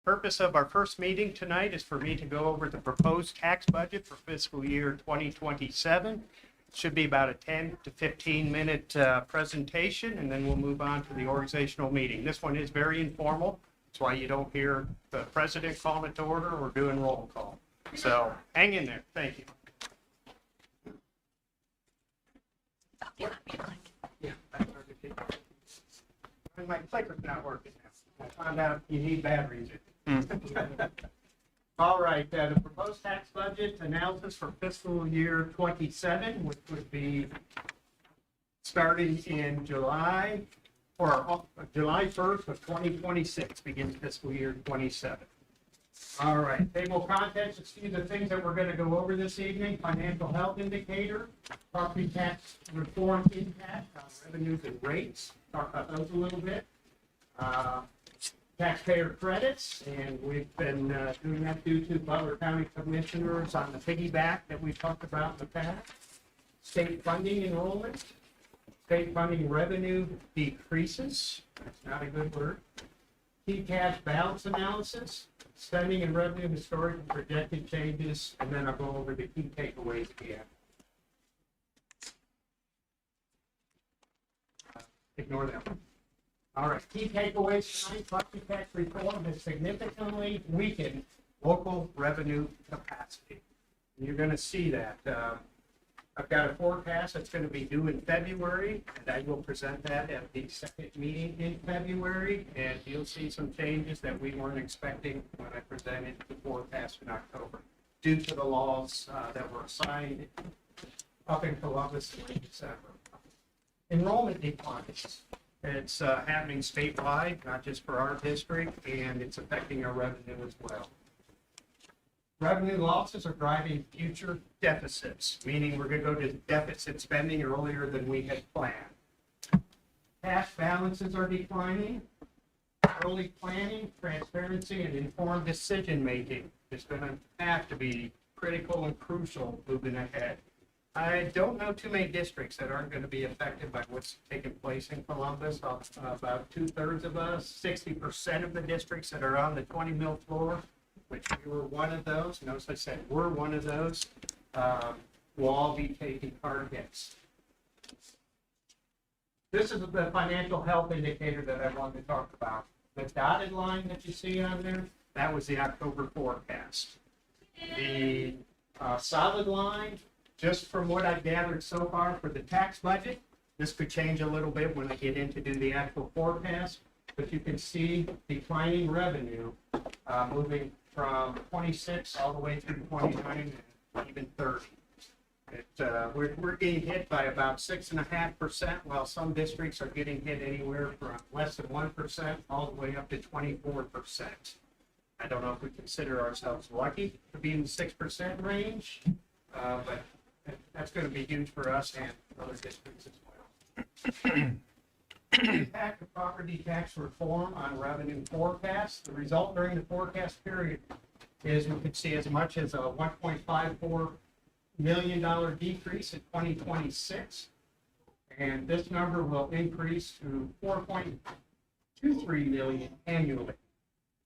Purpose of our first meeting tonight is for me to go over the proposed tax budget for fiscal year 2027. Should be about a 10 to 15 minute presentation, and then we'll move on to the organizational meeting. This one is very informal. That's why you don't hear the president calling it to order or doing roll call. So hang in there. Thank you. Yeah, my clicker's not working now. I found out you need batteries. All right, the proposed tax budget analysis for fiscal year 27, which would be starting in July, or July 1st of 2026, begins fiscal year 27. All right, table of contents, let's see the things that we're going to go over this evening. Financial health indicator, property tax reform impact on revenues and rates. Talk about those a little bit. Taxpayer credits, and we've been doing that due to Butler County Commissioners on the piggyback that we've talked about in the past. State funding enrollment. State funding revenue decreases. That's not a good word. Key cash balance analysis. Spending and revenue historic and projected changes, and then I'll go over the key takeaways again. Ignore that one. All right, key takeaways tonight. Property tax reform has significantly weakened local revenue capacity. And you're going to see that. I've got a forecast that's going to be due in February, and I will present that at the second meeting in February, and you'll see some changes that we weren't expecting when I presented the forecast in October, due to the laws that were signed up in Columbus in late December. Enrollment declines. It's happening statewide, not just for our district, and it's affecting our revenue as well. Revenue losses are driving future deficits, meaning we're going to go to deficit spending earlier than we had planned. Cash balances are declining. Early planning, transparency, and informed decision making is going to have to be critical and crucial moving ahead. I don't know too many districts that aren't going to be affected by what's taking place in Columbus. About 2/3 of us, 60% of the districts that are on the 20 mil floor, which we were one of those. Notice I said we're one of those. Will all be taking hard hits. This is the financial health indicator that I wanted to talk about. The dotted line that you see on there, that was the October forecast. The solid line, just from what I've gathered so far for the tax budget, this could change a little bit when I get into do the actual forecast, but you can see declining revenue moving from 26 all the way through 29 and even 30. We're getting hit by about 6.5%, while some districts are getting hit anywhere from less than 1% all the way up to 24%. I don't know if we consider ourselves lucky to be in the 6% range, but that's going to be huge for us and other districts as well. Impact of property tax reform on revenue forecasts. The result during the forecast period is we could see as much as a $1.54 million decrease in 2026, and this number will increase to $4.23 million annually.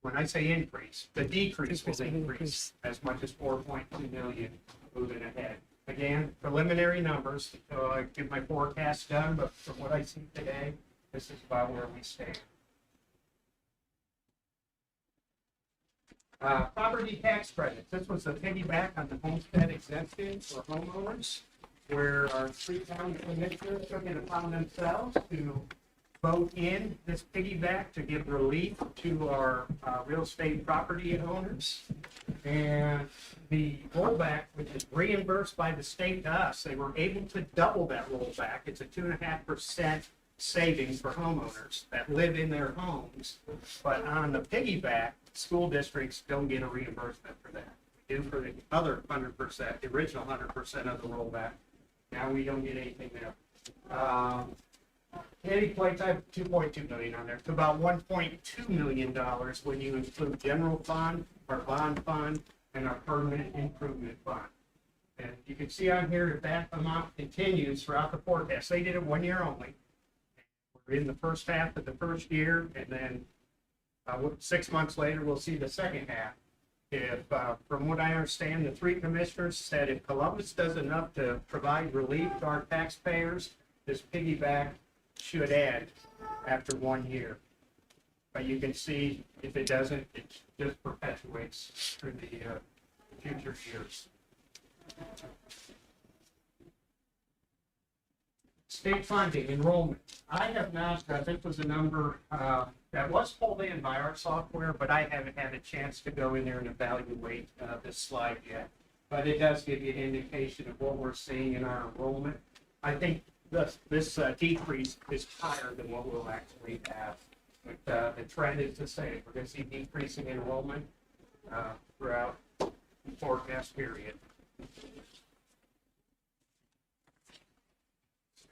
When I say increase, the decrease will increase as much as $4.2 million moving ahead. Again, preliminary numbers until I get my forecast done, but from what I see today, this is about where we stand. Property tax credits. This was a piggyback on the homestead exemption for homeowners, where our three county commissioners took it upon themselves to vote in this piggyback to give relief to our real estate property owners. And the rollback, which is reimbursed by the state to us, they were able to double that rollback. It's a 2.5% savings for homeowners that live in their homes. But on the piggyback, school districts don't get a reimbursement for that. We do for the other 100%, the original 100% of the rollback. Now we don't get anything there. Any points, I have $2.2 million on there. It's about $1.2 million when you include general fund, our bond fund, and our permanent improvement fund. And you can see on here if that amount continues throughout the forecast. They did it 1 year only. We're in the first half of the first year, and then 6 months later, we'll see the second half. If, from what I understand, the three commissioners said if Columbus does enough to provide relief to our taxpayers, this piggyback should end after 1 year. But you can see if it doesn't, it just perpetuates through the future years. State funding, enrollment. I have not, this was a number that was pulled in by our software, but I haven't had a chance to go in there and evaluate this slide yet. But it does give you an indication of what we're seeing in our enrollment. I think this decrease is higher than what we'll actually have. But the trend is the same. We're going to see decreasing enrollment throughout the forecast period.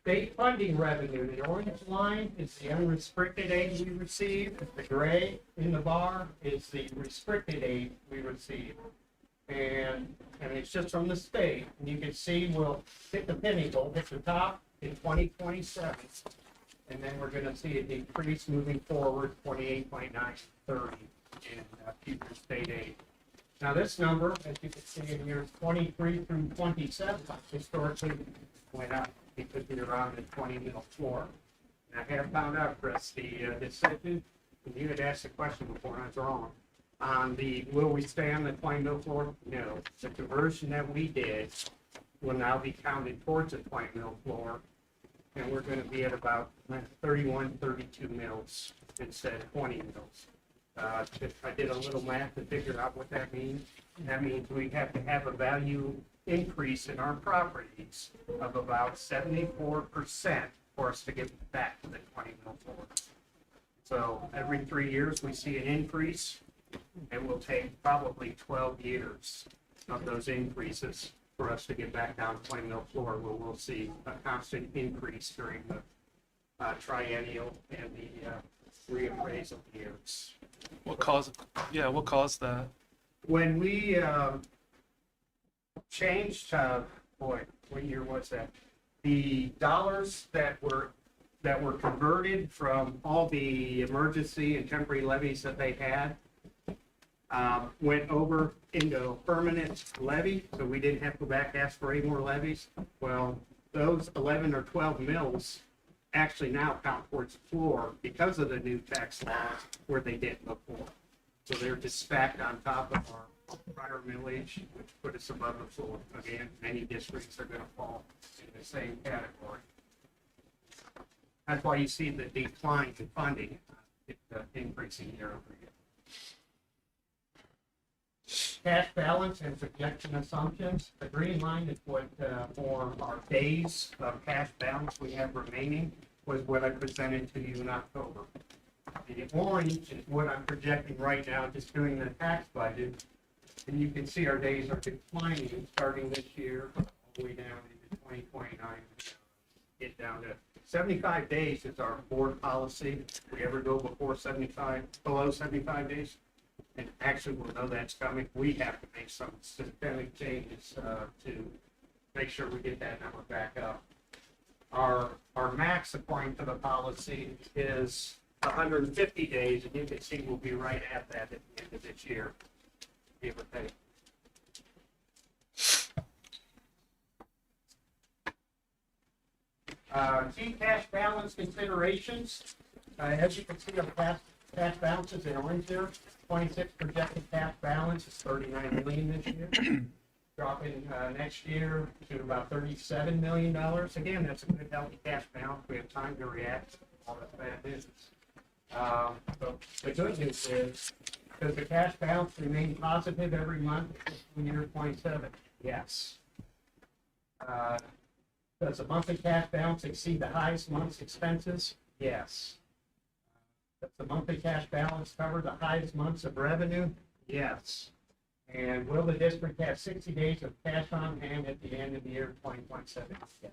State funding revenue, the orange line is the unrestricted aid we receive. The gray in the bar is the restricted aid we receive. And it's just from the state. And you can see we'll hit the pinnacle, hit the top in 2027. And then we're going to see a decrease moving forward, 28, 29, 30 in future state aid. Now this number, as you can see in years 23 through 27, historically went up because we were on the 20 mil floor. And I have found out, Chris, the decision, and you had asked the question before and I was wrong, on the will we stay on the 20 mil floor? No. The conversion that we did will now be counted towards the 20 mil floor. And we're going to be at about 31, 32 mils instead of 20 mils. I did a little math to figure out what that means. That means we have to have a value increase in our properties of about 74% for us to get back to the 20 mil floor. So every 3 years we see an increase. It will take probably 12 years of those increases for us to get back down to 20 mil floor, where we'll see a constant increase during the triennial and the reappraisal years. What caused that? When we changed, what year was that? The dollars that were converted from all the emergency and temporary levies that they had went over into permanent levy, so we didn't have to go back and ask for any more levies. Well, those 11 or 12 mills actually now count towards the floor because of the new tax laws where they didn't before. So they're just stacked on top of our prior millage, which put us above the floor. Again, many districts are going to fall in the same category. That's why you see the decline in funding increasing year over year. Cash balance and projection assumptions. The green line is what for our days of cash balance we have remaining was what I presented to you in October. The orange is what I'm projecting right now, just doing the tax budget. And you can see our days are declining starting this year all the way down into 2029. Get down to 75 days is our board policy. If we ever go below 75 days, and actually we'll know that's coming, we have to make some systemic changes to make sure we get that number back up. Our max, according to the policy, is 150 days, and you can see we'll be right at that at the end of this year, give or take. Key cash balance considerations. As you can see, our cash balances in orange here. 26 projected cash balance is $39 million this year. Dropping next year to about $37 million. Again, that's a good healthy cash balance. We have time to react to all that bad business. So the good news is, does the cash balance remain positive every month in year 27? Yes. Does the monthly cash balance exceed the highest month's expenses? Yes. Does the monthly cash balance cover the highest months of revenue? Yes. And will the district have 60 days of cash on hand at the end of the year 2027? Yes.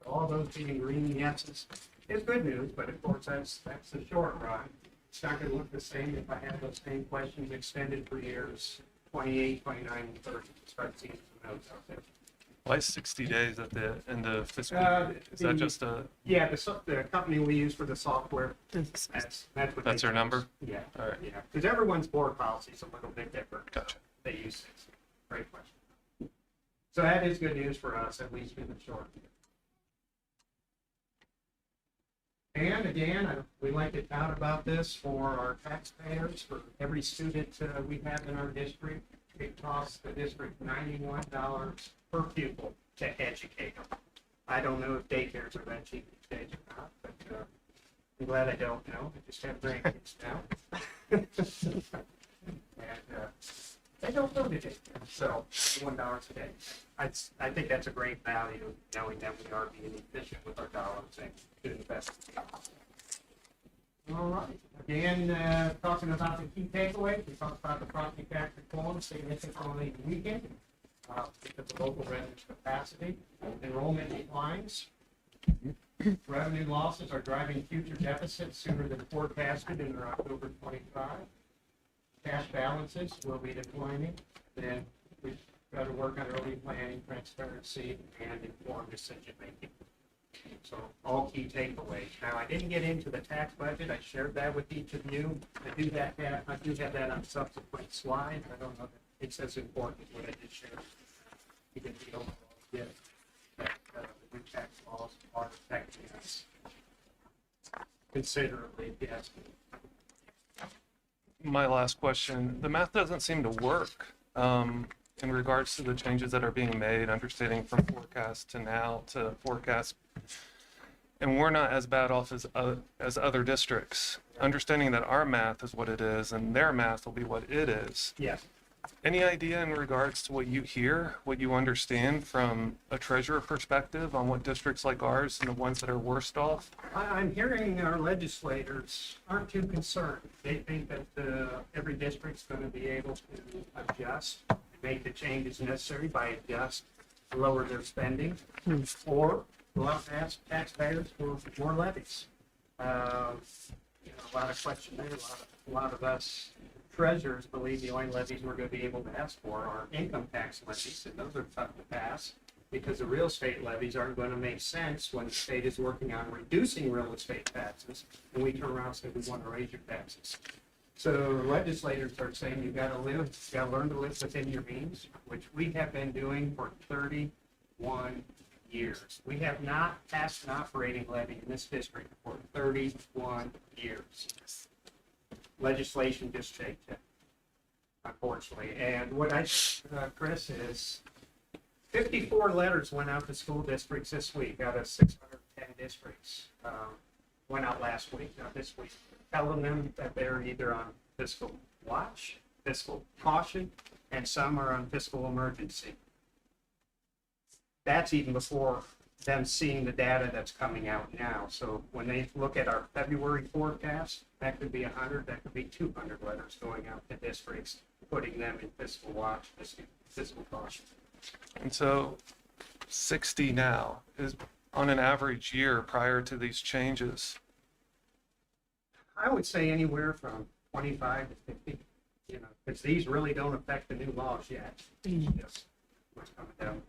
So all those being green yeses is good news, but of course that's the short run. It's not going to look the same if I have those same questions extended for years 28, 29, and 30. Start seeing some notes out there. Why 60 days at the end of fiscal Uh, year? Is that the- just a, Yeah, the company we use for the software, that's what that's they their use. number? Yeah, All right, yeah, because everyone's board policy is a little bit different. gotcha. They use 60. Great question. So that is good news for us, at least in the short term. And again, we like to tout about this for our taxpayers, for every student we have in our district. It costs the district $91 per pupil to educate them. I don't know if daycares are that cheap these days or not, but I'm glad I don't know. I just have grandkids now. And they don't go to daycare, so $1 a day. I think that's a great value, knowing that we are being efficient with our dollars and doing the best. All right. Again, talking about the key takeaways, we talked about the property tax reform significantly weakened because of local revenue capacity. Enrollment declines. Revenue losses are driving future deficits sooner than forecasted in our October 25. Cash balances will be declining. Then we've got to work on early planning, transparency, and informed decision making. So all key takeaways. Now, I didn't get into the tax budget. I shared that with each of you. I do have that on subsequent slides. I don't know that it's as important as what I just shared. You can see overall, yeah, that the new tax laws are affecting us considerably, yes. My last question, the math doesn't seem to work in regards to the changes that are being made, understanding from forecast to now to forecast. And we're not as bad off as other districts, understanding that our math is what it is and their math will be what it is. Yes. Any idea in regards to what you hear, what you understand from a treasurer perspective on what districts like ours and the ones that are worst off? I'm hearing our legislators aren't too concerned. They think that every district's going to be able to adjust, make the changes necessary by lower their spending, or go out and ask taxpayers for more levies. A lot of question there. A lot of us treasurers believe the only levies we're going to be able to ask for are income tax levies, and those are tough to pass because the real estate levies aren't going to make sense when the state is working on reducing real estate taxes, and we turn around and say we want to raise your taxes. So legislators are saying you've got to learn to live within your means, which we have been doing for 31 years. We have not passed an operating levy in this district for 31 years. Legislation just shaked it, unfortunately. And what Chris, is 54 letters went out to school districts this week out of 610 districts. Went out last week, not this week, telling them that they're either on fiscal watch, fiscal caution, and some are on fiscal emergency. That's even before them seeing the data that's coming out now. So when they look at our February forecast, that could be 100, that could be 200 letters going out to districts, putting them in fiscal watch, fiscal caution. And so 60 now is on an average year prior to these changes. I would say anywhere from 25 to 50, because these really don't affect the new laws yet. It's just what's coming down.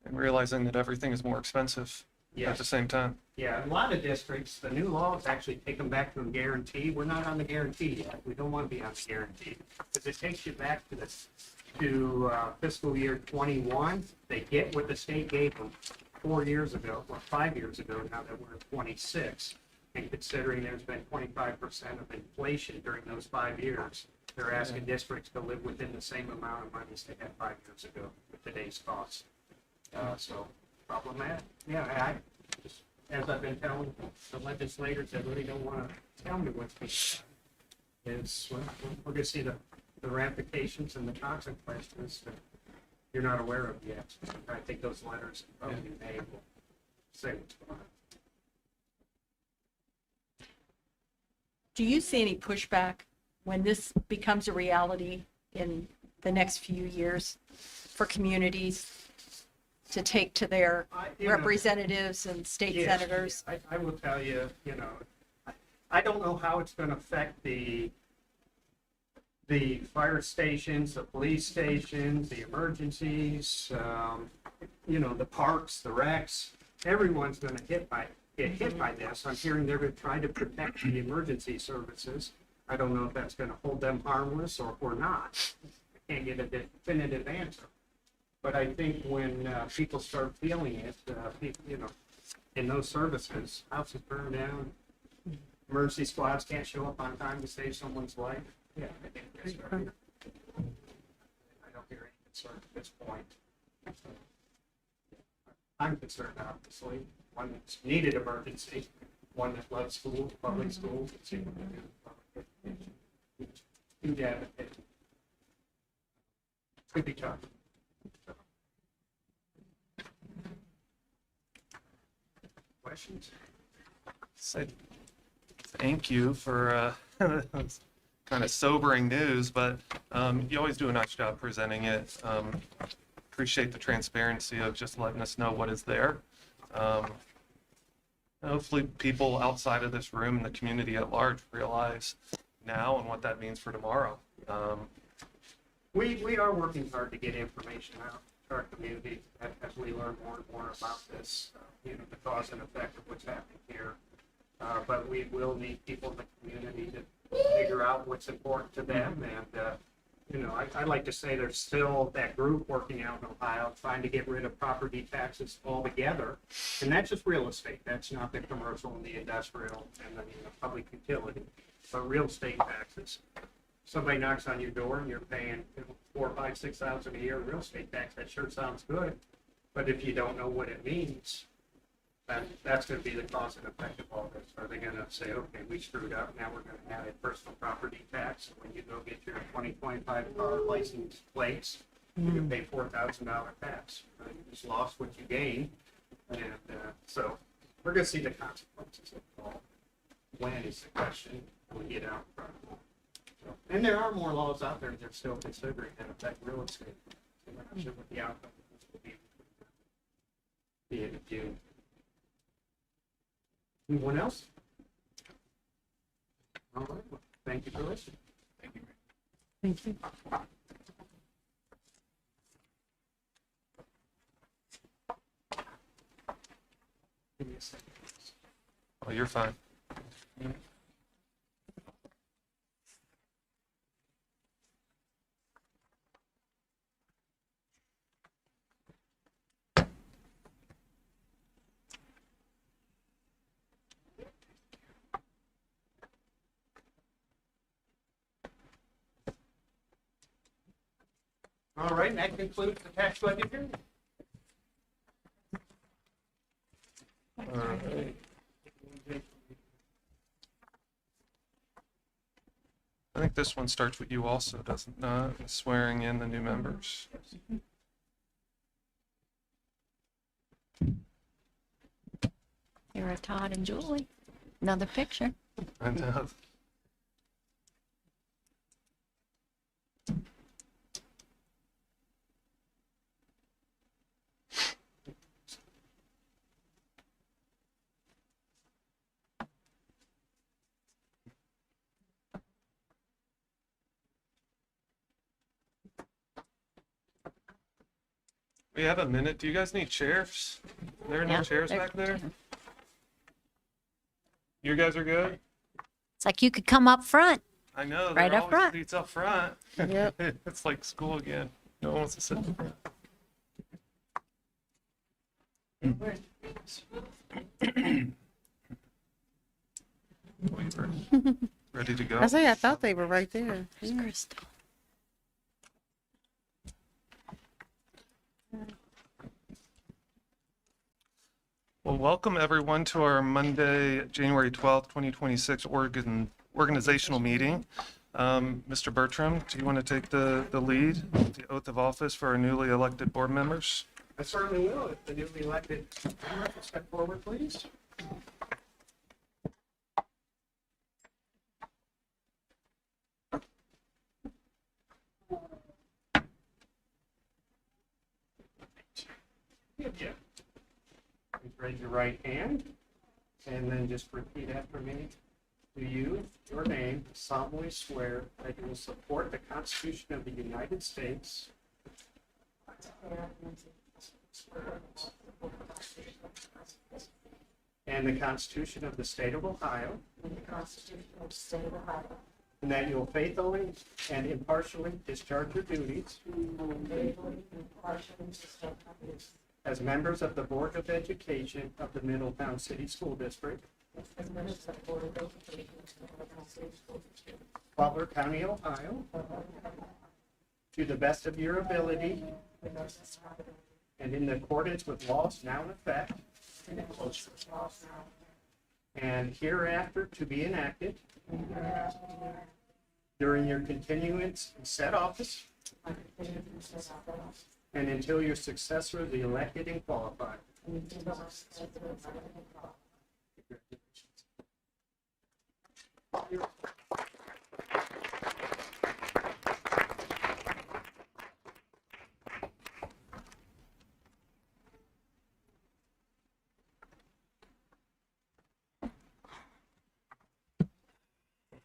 And realizing that everything is more expensive at the same time. Yeah, a lot of districts, the new laws actually take them back to a guarantee. We're not on the guarantee yet. We don't want to be on the guarantee because it takes you back to fiscal year 21. They get what the state gave them 4 years ago, or 5 years ago, now that we're at 26. And considering there's been 25% of inflation during those 5 years, they're asking districts to live within the same amount of money as they had 5 years ago with today's costs. So problematic. Yeah, I just, as I've been telling the legislators that really don't want to tell me what's being done, is we're going to see the ramifications and the consequences that you're not aware of yet. I think those letters probably may will say what's going on. Do you see any pushback when this becomes a reality in the next few years for communities to take to their representatives and state senators? I will tell you, I don't know how it's going to affect the fire stations, the police stations, the emergencies, the parks, the recs, everyone's gonna get hit by this. I'm hearing they're gonna try to protect the emergency services. I don't know if that's gonna hold them harmless or not. I can't get a definitive answer. But I think when people start feeling it, in those services, houses burn down, emergency squads can't show up on time to save someone's life. Yeah, I think that's right. I don't hear any concern at this point. I'm concerned, obviously, one that's needed emergency, one that loves schools, public schools, and see what they do with public education. Huge advocate. Could be tough. Questions? Say thank you for kind of sobering news, but you always do a nice job presenting it. Appreciate the transparency of just letting us know what is there. Hopefully people outside of this room and the community at large realize now and what that means for tomorrow. We are working hard to get information out to our community as we learn more and more about this, the cause and effect of what's happening here. But we will need people in the community to figure out what's important to them. And, I like to say there's still that group working out in Ohio trying to get rid of property taxes altogether. And that's just real estate. That's not the commercial and the industrial and the public utility, but real estate taxes. Somebody knocks on your door and you're paying $4,000, $5,000, $6,000 a year in real estate tax. That sure sounds good. But if you don't know what it means, that's going to be the cause and effect of all this. Are they going to say, okay, we screwed up, now we're going to add a personal property tax? When you go get your 2025 car license plates, you're going to pay $4,000 tax. Right? You just lost what you gained. And so we're going to see the consequences of it all. When is the question we get out in front of them. So, and there are more laws out there that are still considering that affect real estate. So we're not sure what the outcome of this will be the end of June. Anyone else? All right. Well, thank you for listening. Thank you. Thank you. Give me a second. Oh, you're fine. All right, and that concludes the tax budget hearing. All right. I think this one starts with you also, doesn't it? Not swearing in the new members. Here are Todd and Julie. Another picture. I know. We have a minute. Do you guys need chairs? There are no Yeah, chairs there- back there? You guys are good? It's like you could come up front. I know, Right there are up always front. seats up front. Yep. It's like school again. No one wants to sit in front. We were ready to go. I say I thought they were right there. There's Crystal. Well, welcome everyone to our Monday, January 12th, 2026 organizational meeting. Mr. Bertram, do you want to take the lead, the oath of office for our newly elected board members? I certainly will. If the newly elected member will step forward, please. Yeah. Please raise your right hand and then just repeat after me. Do you, your name, solemnly swear that you will support the Constitution of the United States and the Constitution of the State of Ohio, and that you will faithfully and impartially discharge your duties as members of the Board of Education of the Middletown City School District, Butler County, Ohio, to the best of your ability and in accordance with laws now in effect and hereafter to be enacted during your continuance in said office and until your successor is elected and qualified.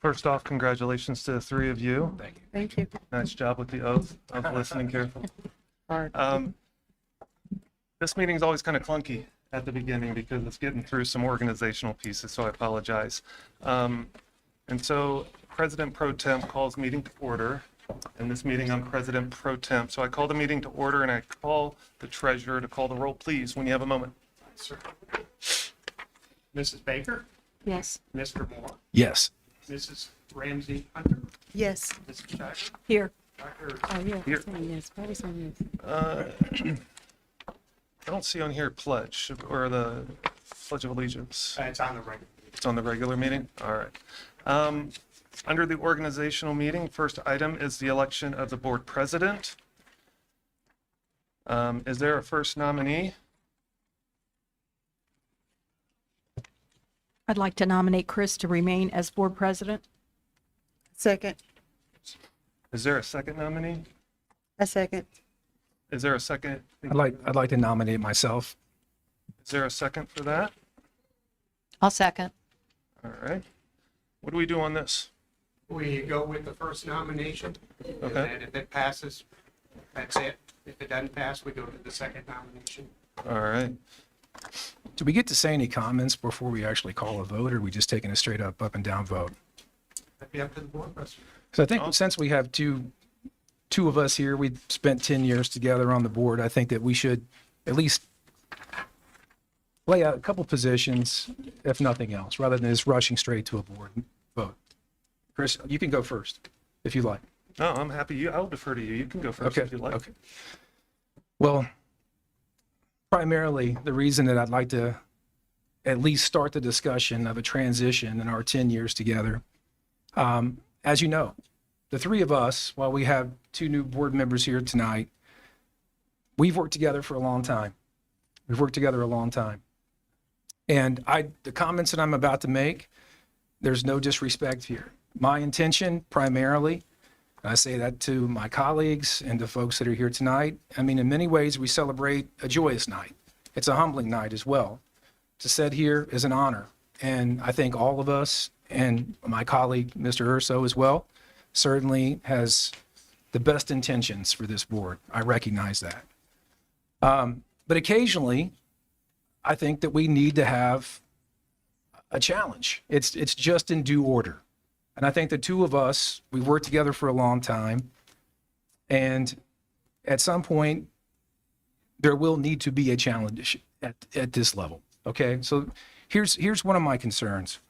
First off, congratulations to the three of you. Thank you. Nice job with the oath of listening carefully. Hard. This meeting's always kind of clunky at the beginning because it's getting through some organizational pieces, so I apologize. And so President Pro Temp calls meeting to order. In this meeting, I'm President Pro Temp. So I call the meeting to order and I call the treasurer to call the roll, please, when you have a moment. Mrs. Baker, Yes. Mr. Moore, Yes. Mrs. Ramsey Hunter, Yes. Mrs. Shire, Here. Dr. Oh, yeah. Here. Yes. Probably saying yes. I don't see on here pledge or the Pledge of Allegiance. It's on the record. It's on the regular meeting? All right. Under the organizational meeting, first item is the election of the board president. Is there a first nominee? I'd like to nominate Chris to remain as board president. Second. Is there a second nominee? A second. Is there a second? I'd like to nominate myself. Is there a second for that? I'll second. All right. What do we do on this? We go with the first nomination. And Okay. then if it passes, that's it. If it doesn't pass, we go to the second nomination. All right. Do we get to say any comments before we actually call a vote, or are we just taking a straight up and down vote? That'd be up to the board president. Because I think since we have two of us here, we've spent 10 years together on the board, I think that we should at least lay out a couple positions, if nothing else, rather than just rushing straight to a board vote. Chris, you can go first, if you like. No, I'm happy. I'll defer to you. You can go first Okay, if you like. okay. Well, primarily, the reason that I'd like to at least start the discussion of a transition in our 10 years together, as you know, the three of us, while we have two new board members here tonight, we've worked together for a long time. We've worked together a long time. And the comments that I'm about to make, there's no disrespect here. My intention primarily, and I say that to my colleagues and the folks that are here tonight, I mean, in many ways, we celebrate a joyous night. It's a humbling night as well. To sit here is an honor. And I think all of us, and my colleague, Mr. Urso as well, certainly has the best intentions for this board. I recognize that. But occasionally, I think that we need to have a challenge. It's just in due order. And I think the two of us, we've worked together for a long time. And at some point, there will need to be a challenge at this level. Okay, so here's one of my concerns.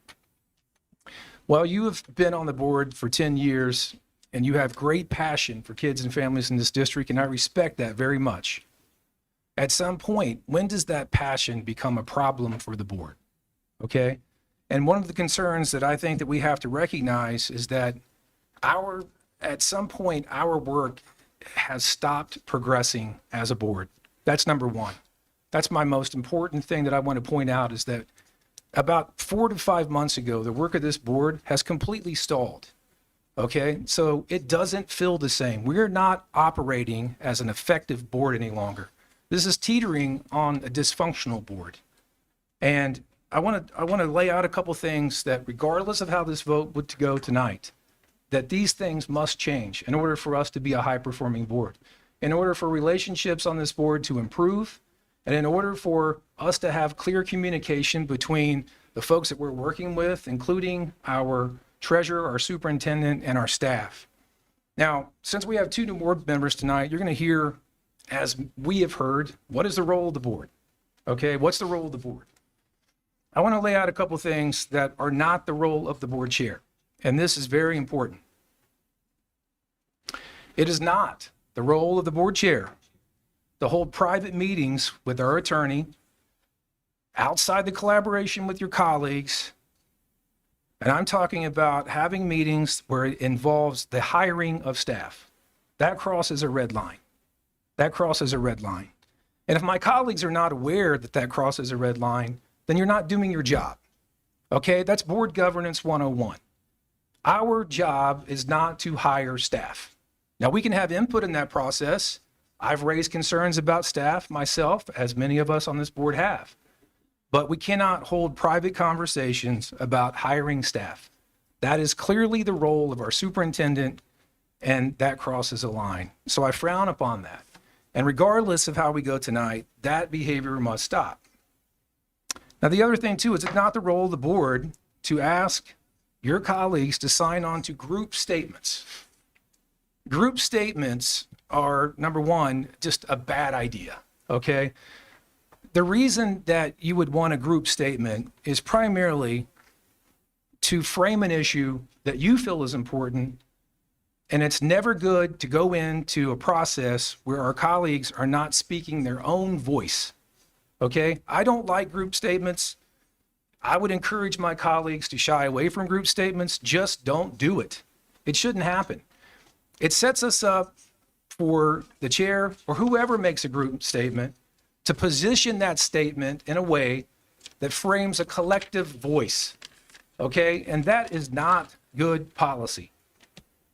While you have been on the board for 10 years and you have great passion for kids and families in this district, and I respect that very much, at some point, when does that passion become a problem for the board? Okay, and one of the concerns that I think that we have to recognize is that at some point, our work has stopped progressing as a board. That's number one. That's my most important thing that I want to point out, is that about 4 to 5 months ago, the work of this board has completely stalled. Okay, so it doesn't feel the same. We're not operating as an effective board any longer. This is teetering on a dysfunctional board. And to lay out a couple things that regardless of how this vote would to go tonight, that these things must change in order for us to be a high-performing board, in order for relationships on this board to improve, and in order for us to have clear communication between the folks that we're working with, including our treasurer, our superintendent, and our staff. Now, since we have two new board members tonight, you're going to hear, as we have heard, what is the role of the board? Okay, what's the role of the board? I want to lay out a couple things that are not the role of the board chair, and this is very important. It is not the role of the board chair to hold private meetings with our attorney outside the collaboration with your colleagues. And I'm talking about having meetings where it involves the hiring of staff. That crosses a red line. That crosses a red line. And if my colleagues are not aware that that crosses a red line, then you're not doing your job. Okay, that's board governance 101. Our job is not to hire staff. Now, we can have input in that process. I've raised concerns about staff myself, as many of us on this board have. But we cannot hold private conversations about hiring staff. That is clearly the role of our superintendent, and that crosses a line. So I frown upon that. And regardless of how we go tonight, that behavior must stop. Now, the other thing, too, is it's not the role of the board to ask your colleagues to sign on to group statements. Group statements are, number one, just a bad idea, okay? The reason that you would want a group statement is primarily to frame an issue that you feel is important, and it's never good to go into a process where our colleagues are not speaking their own voice, okay? I don't like group statements. I would encourage my colleagues to shy away from group statements. Just don't do it. It shouldn't happen. It sets us up for the chair or whoever makes a group statement to position that statement in a way that frames a collective voice, okay? And that is not good policy.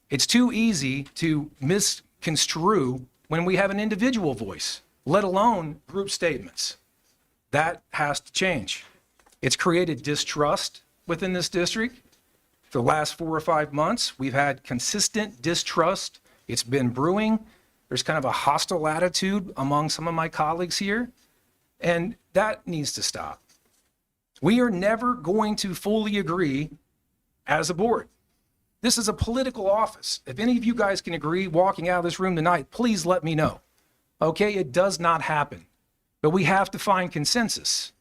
It's too easy to misconstrue when we have an individual voice, let alone group statements. That has to change. It's created distrust within this district. For the last 4 or 5 months, we've had consistent distrust. It's been brewing. There's kind of a hostile attitude among some of my colleagues here, and that needs to stop. We are never going to fully agree as a board. This is a political office. If any of you guys can agree walking out of this room tonight, please let me know. Okay, it does not happen, but we have to find consensus.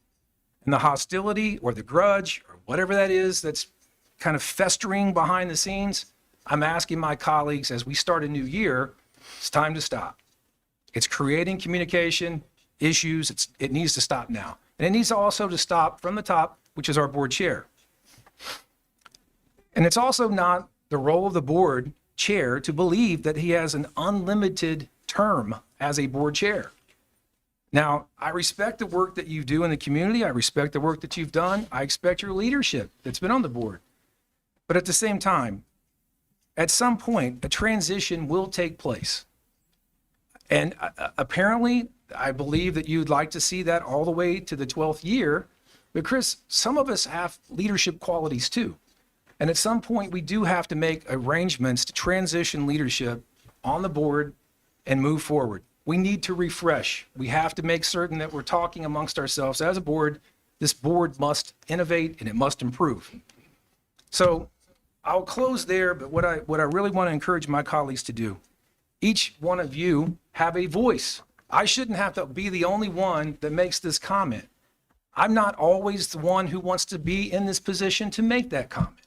And the hostility or the grudge or whatever that is that's kind of festering behind the scenes, I'm asking my colleagues as we start a new year, it's time to stop. It's creating communication issues. It needs to stop now. And it needs also to stop from the top, which is our board chair. And it's also not the role of the board chair to believe that he has an unlimited term as a board chair. Now, I respect the work that you do in the community. I respect the work that you've done. I expect your leadership that's been on the board. But at the same time, at some point, a transition will take place. And apparently, I believe that you'd like to see that all the way to the 12th year. But Chris, some of us have leadership qualities too. And at some point, we do have to make arrangements to transition leadership on the board and move forward. We need to refresh. We have to make certain that we're talking amongst ourselves as a board. This board must innovate and it must improve. So I'll close there, but what I really want to encourage my colleagues to do, each one of you have a voice. I shouldn't have to be the only one that makes this comment. I'm not always the one who wants to be in this position to make that comment.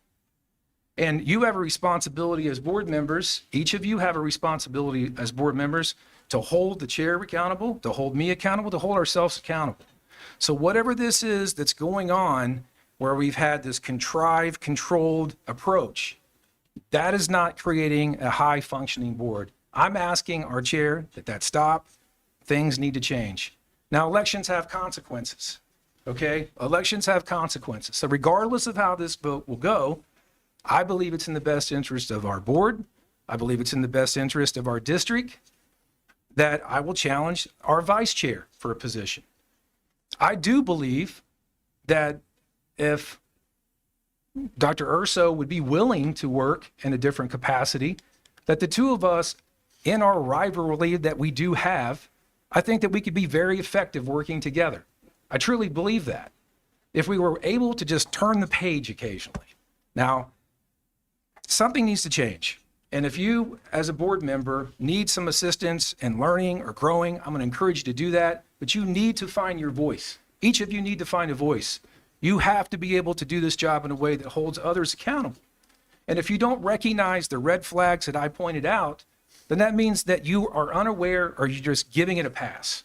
And you have a responsibility as board members, each of you have a responsibility as board members to hold the chair accountable, to hold me accountable, to hold ourselves accountable. So whatever this is that's going on where we've had this contrived, controlled approach, that is not creating a high functioning board. I'm asking our chair that stop. Things need to change. Now, elections have consequences, okay? Elections have consequences. So regardless of how this vote will go, I believe it's in the best interest of our board. I believe it's in the best interest of our district that I will challenge our vice chair for a position. I do believe that if Dr. Urso would be willing to work in a different capacity, that the two of us, in our rivalry that we do have, I think that we could be very effective working together. I truly believe that. If we were able to just turn the page occasionally. Now, something needs to change. And if you, as a board member, need some assistance in learning or growing, I'm going to encourage you to do that. But you need to find your voice. Each of you need to find a voice. You have to be able to do this job in a way that holds others accountable. And if you don't recognize the red flags that I pointed out, then that means that you are unaware or you're just giving it a pass.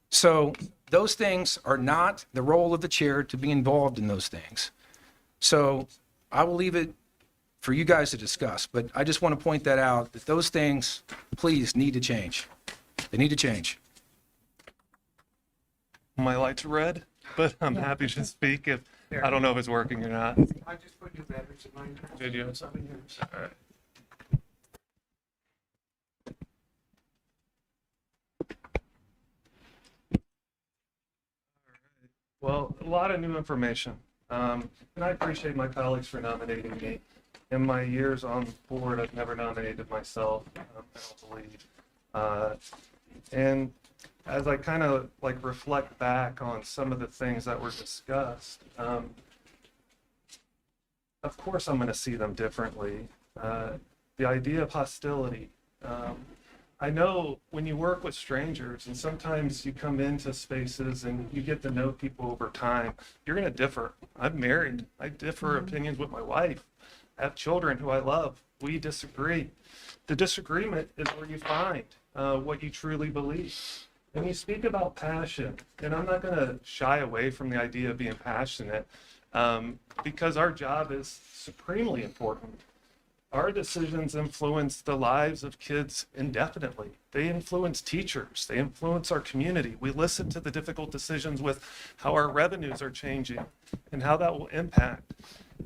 So those things are not the role of the chair to be involved in those things. So I will leave it for you guys to discuss, but I just want to point that out, that those things, please, need to change. They need to change. My light's red, but I'm happy to speak if, I don't know if it's working or not. I just put new batteries in mine. Did you? 7 years. All right. Well, a lot of new information. And I appreciate my colleagues for nominating me. In my years on board, I've never nominated myself, I don't believe. And as I kind of like reflect back on some of the things that were discussed, of course I'm going to see them differently. The idea of hostility. I know when you work with strangers and sometimes you come into spaces and you get to know people over time, you're going to differ. I'm married. I differ opinions with my wife. I have children who I love. We disagree. The disagreement is where you find what you truly believe. And you speak about passion, and I'm not going to shy away from the idea of being passionate because our job is supremely important. Our decisions influence the lives of kids indefinitely. They influence teachers. They influence our community. We listen to the difficult decisions with how our revenues are changing and how that will impact.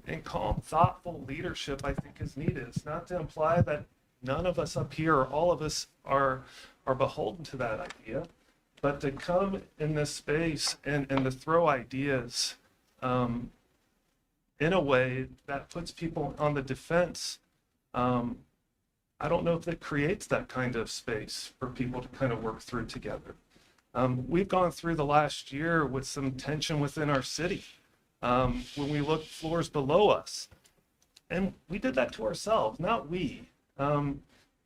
And calm, thoughtful leadership, I think, is needed. It's not to imply that none of us up here or all of us are beholden to that idea, but to come in this space and to throw ideas in a way that puts people on the defense. I don't know if it creates that kind of space for people to kind of work through together. We've gone through the last year with some tension within our city when we looked floors below us. And we did that to ourselves, not we.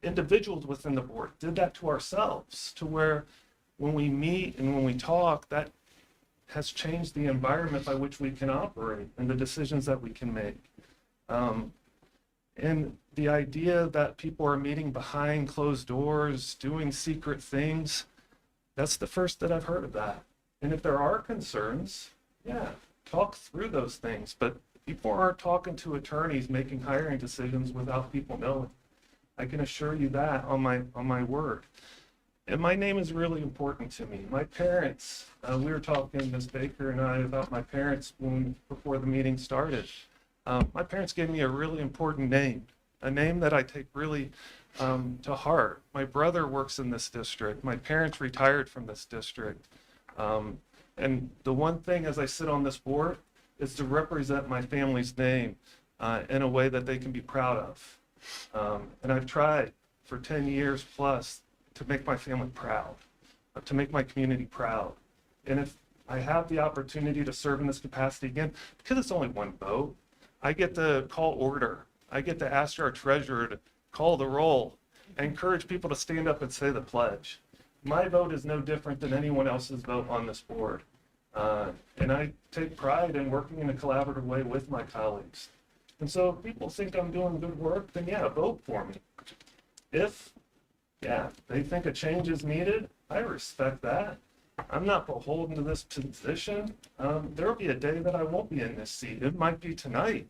Individuals within the board did that to ourselves, to where when we meet and when we talk, that has changed the environment by which we can operate and the decisions that we can make. And the idea that people are meeting behind closed doors, doing secret things, that's the first that I've heard of that. And if there are concerns, yeah, talk through those things. But people aren't talking to attorneys making hiring decisions without people knowing. I can assure you that on my word. And my name is really important to me. My parents, we were talking, Ms. Baker and I, about my parents before the meeting started. My parents gave me a really important name, a name that I take really to heart. My brother works in this district. My parents retired from this district. And the one thing as I sit on this board is to represent my family's name in a way that they can be proud of. And I've tried for 10 years plus to make my family proud, to make my community proud. And if I have the opportunity to serve in this capacity again, because it's only one vote, I get to call order. I get to ask our treasurer to call the roll and encourage people to stand up and say the pledge. My vote is no different than anyone else's vote on this board. And I take pride in working in a collaborative way with my colleagues. And so if people think I'm doing good work, then yeah, vote for me. If, yeah, they think a change is needed, I respect that. I'm not beholden to this position. There will be a day that I won't be in this seat. It might be tonight.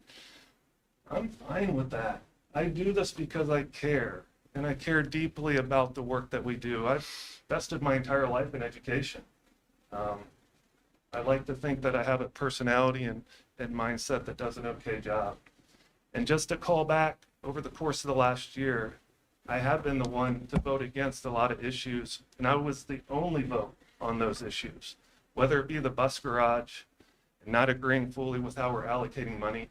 I'm fine with that. I do this because I care, and I care deeply about the work that we do. I've invested my entire life in education. I like to think that I have a personality and mindset that does an okay job. And just to call back, over the course of the last year, I have been the one to vote against a lot of issues, and I was the only vote on those issues, whether it be the bus garage and not agreeing fully with how we're allocating money.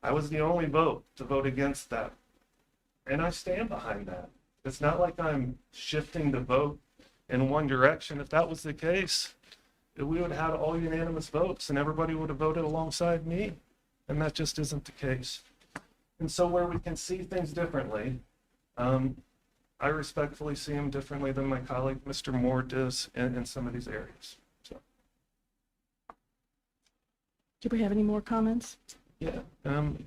I was the only vote to vote against that. And I stand behind that. It's not like I'm shifting the vote in one direction. If that was the case, we would have had all unanimous votes and everybody would have voted alongside me. And that just isn't the case. And so where we can see things differently, I respectfully see them differently than my colleague, Mr. Moore, does in some of these areas. So, Do we have any more comments? yeah,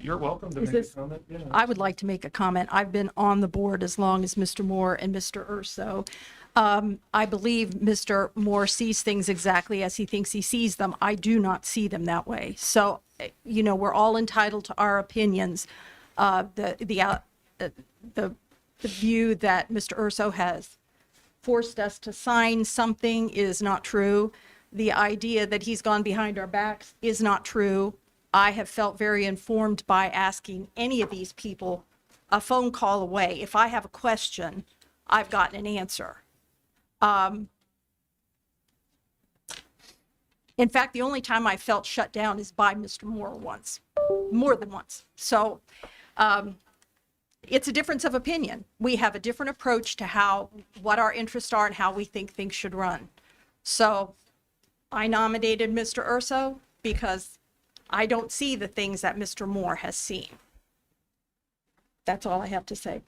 you're welcome to Is make this- a comment. Yeah. I would like to make a comment. I've been on the board as long as Mr. Moore and Mr. Urso. I believe Mr. Moore sees things exactly as he thinks he sees them. I do not see them that way. So, we're all entitled to our opinions. The view that Mr. Urso has forced us to sign something is not true. The idea that he's gone behind our backs is not true. I have felt very informed by asking any of these people a phone call away. If I have a question, I've gotten an answer. In fact, the only time I felt shut down is by Mr. Moore once, more than once. So it's a difference of opinion. We have a different approach to what our interests are and how we think things should run. So I nominated Mr. Urso because I don't see the things that Mr. Moore has seen. That's all I have to say.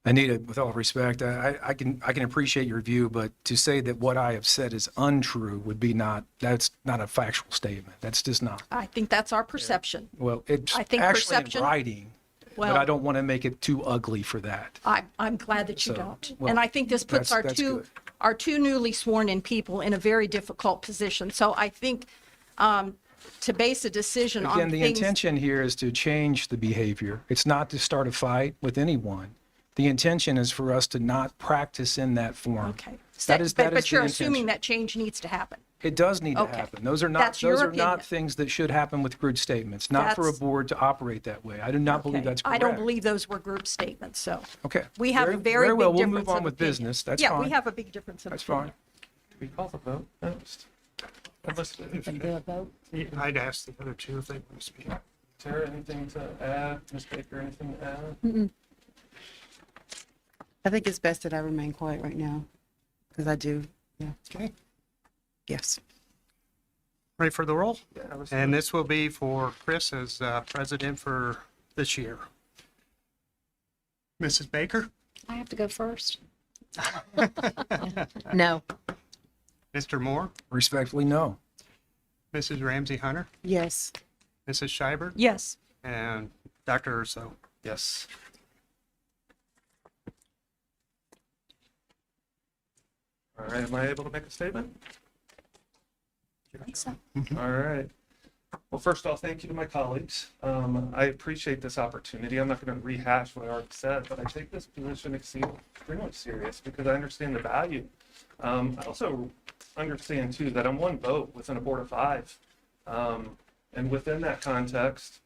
Anita, with all respect, I can appreciate your view, but to say that what I have said is untrue would be that's not a factual statement. That's just not. I think that's our perception. Well, it's I think actually in perception- writing, but Well- I don't want to make it too ugly for that. I'm glad that you So, don't. well, And I think this puts that's good. our two newly sworn in people in a very difficult position. So I think to base a decision on Again, the things. intention here is to change the behavior. It's not to start a fight with anyone. The intention is for us to not practice in that form. Okay. That is But the you're assuming intention. that change needs to happen. It does need to Okay. happen. Those are not, That's your those are opinion. not things that should happen with group statements, not for a That's- board to operate that way. I do not believe Okay. that's I correct. don't believe those were group statements, so. Okay. We have a very well. big We'll difference move on of with opinion. business. That's Yeah, fine. we have a big difference of That's opinion. fine. Do we call the vote next? Unless, Can do a vote? I'd ask the other two if they want to speak. Tara, anything to add? Ms. Baker, anything to add? I think it's best that I remain quiet right now, because I do, yeah, Okay, yes. ready for the roll? Yeah, let's And this will be for Chris as president for this year. Mrs. Baker? I have to go first. No. Mr. Moore? Respectfully, no. Mrs. Ramsey Hunter? Yes. Mrs. Schreiber? Yes. And Dr. Urso? Yes. All right, am I able to make a statement? I think so. All right. Well, first off, thank you to my colleagues. I appreciate this opportunity. I'm not going to rehash what I already said, but I take this position extremely serious because I understand the value. I also understand too that I'm one vote within a board of 5. And within that context,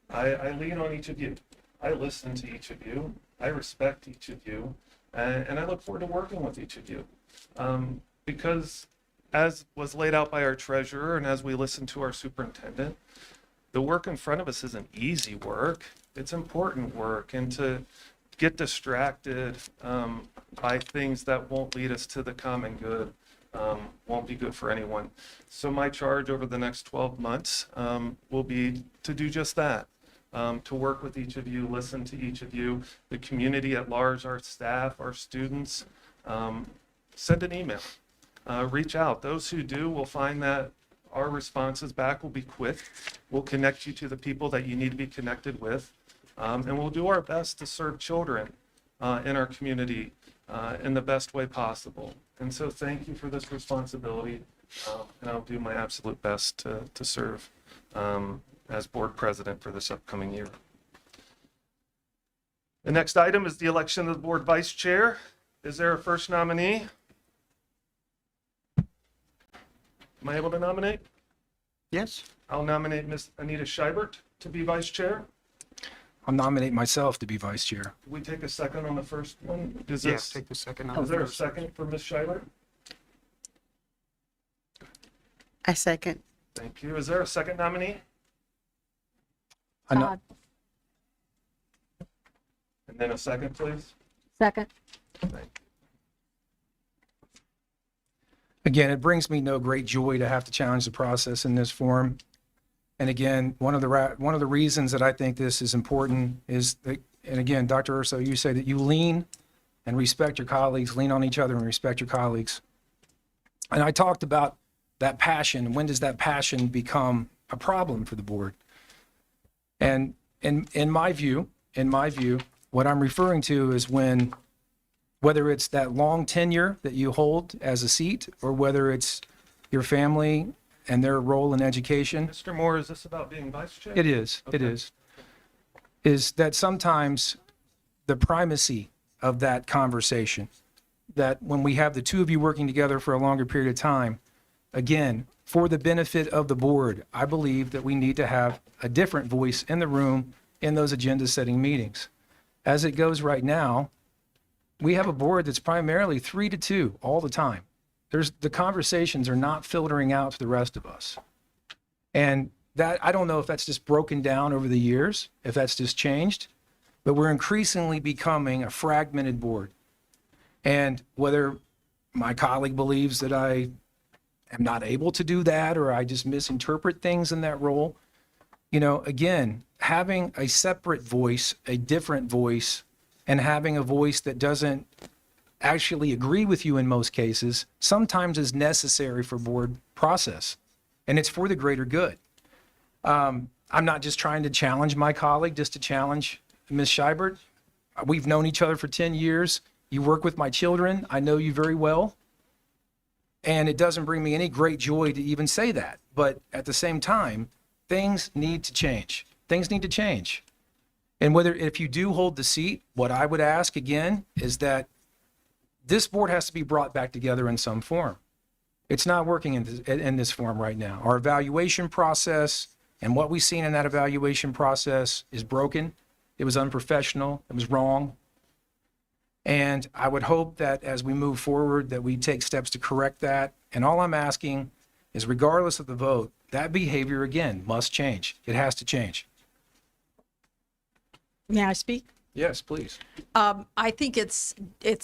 I lean on each of you. I listen to each of you. I respect each of you. And I look forward to working with each of you. Because as was laid out by our treasurer and as we listen to our superintendent, the work in front of us isn't easy work. It's important work. And to get distracted by things that won't lead us to the common good won't be good for anyone. So my charge over the next 12 months will be to do just that. To work with each of you, listen to each of you, the community at large, our staff, our students. Send an email, reach out. Those who do will find that our responses back will be quick. We'll connect you to the people that you need to be connected with. And we'll do our best to serve children in our community in the best way possible. And so thank you for this responsibility. And I'll do my absolute best to serve as board president for this upcoming year. The next item is the election of the board vice chair. Is there a first nominee? Am I able to nominate? Yes? I'll nominate Ms. Anita Scheibert to be vice chair. I'll nominate myself to be vice chair. Do we take a second on the first one? Is Yes, this, take the second. is there a second for Ms. Scheibert? I second. Thank you. Is there a second nominee? I know- Todd, And then a second, please. second. Thank you. Again, it brings me no great joy to have to challenge the process in this forum. And again, one of the reasons that I think this is important is that, and again, Dr. Urso, you say that you lean and respect your colleagues, lean on each other and respect your colleagues. And I talked about that passion. When does that passion become a problem for the board? And in my view, what I'm referring to is when, whether it's that long tenure that you hold as a seat, or whether it's your family and their role in education. Mr. Moore, is this about being vice chair? It is, it Okay. is that sometimes the primacy of that conversation, that when we have the two of you working together for a longer period of time, again, for the benefit of the board, I believe that we need to have a different voice in the room in those agenda setting meetings. As it goes right now, we have a board that's primarily 3-2 all the time. The conversations are not filtering out to the rest of us. And that, I don't know if that's just broken down over the years, if that's just changed, but we're increasingly becoming a fragmented board. And whether my colleague believes that I am not able to do that, or I just misinterpret things in that role, again, having a separate voice, a different voice, and having a voice that doesn't actually agree with you in most cases, sometimes is necessary for board process. And it's for the greater good. I'm not just trying to challenge my colleague, just to challenge Ms. Scheibert. We've known each other for 10 years. You work with my children. I know you very well. And it doesn't bring me any great joy to even say that. But at the same time, things need to change. Things need to change. And if you do hold the seat, what I would ask again is that this board has to be brought back together in some form. It's not working in this form right now. Our evaluation process and what we've seen in that evaluation process is broken. It was unprofessional. It was wrong. And I would hope that as we move forward, that we take steps to correct that. And all I'm asking is, regardless of the vote, that behavior, again, must change. It has to change. May I speak? Yes, please. I think it's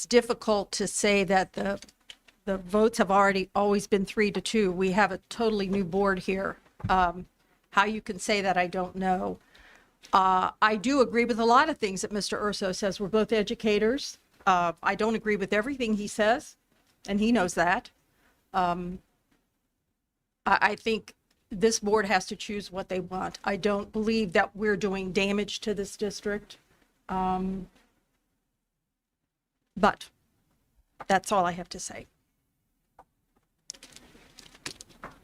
difficult to say that the votes have always been 3-2. We have a totally new board here. How you can say that, I don't know. I do agree with a lot of things that Mr. Urso says. We're both educators. I don't agree with everything he says, and he knows that. I think this board has to choose what they want. I don't believe that we're doing damage to this district. But that's all I have to say.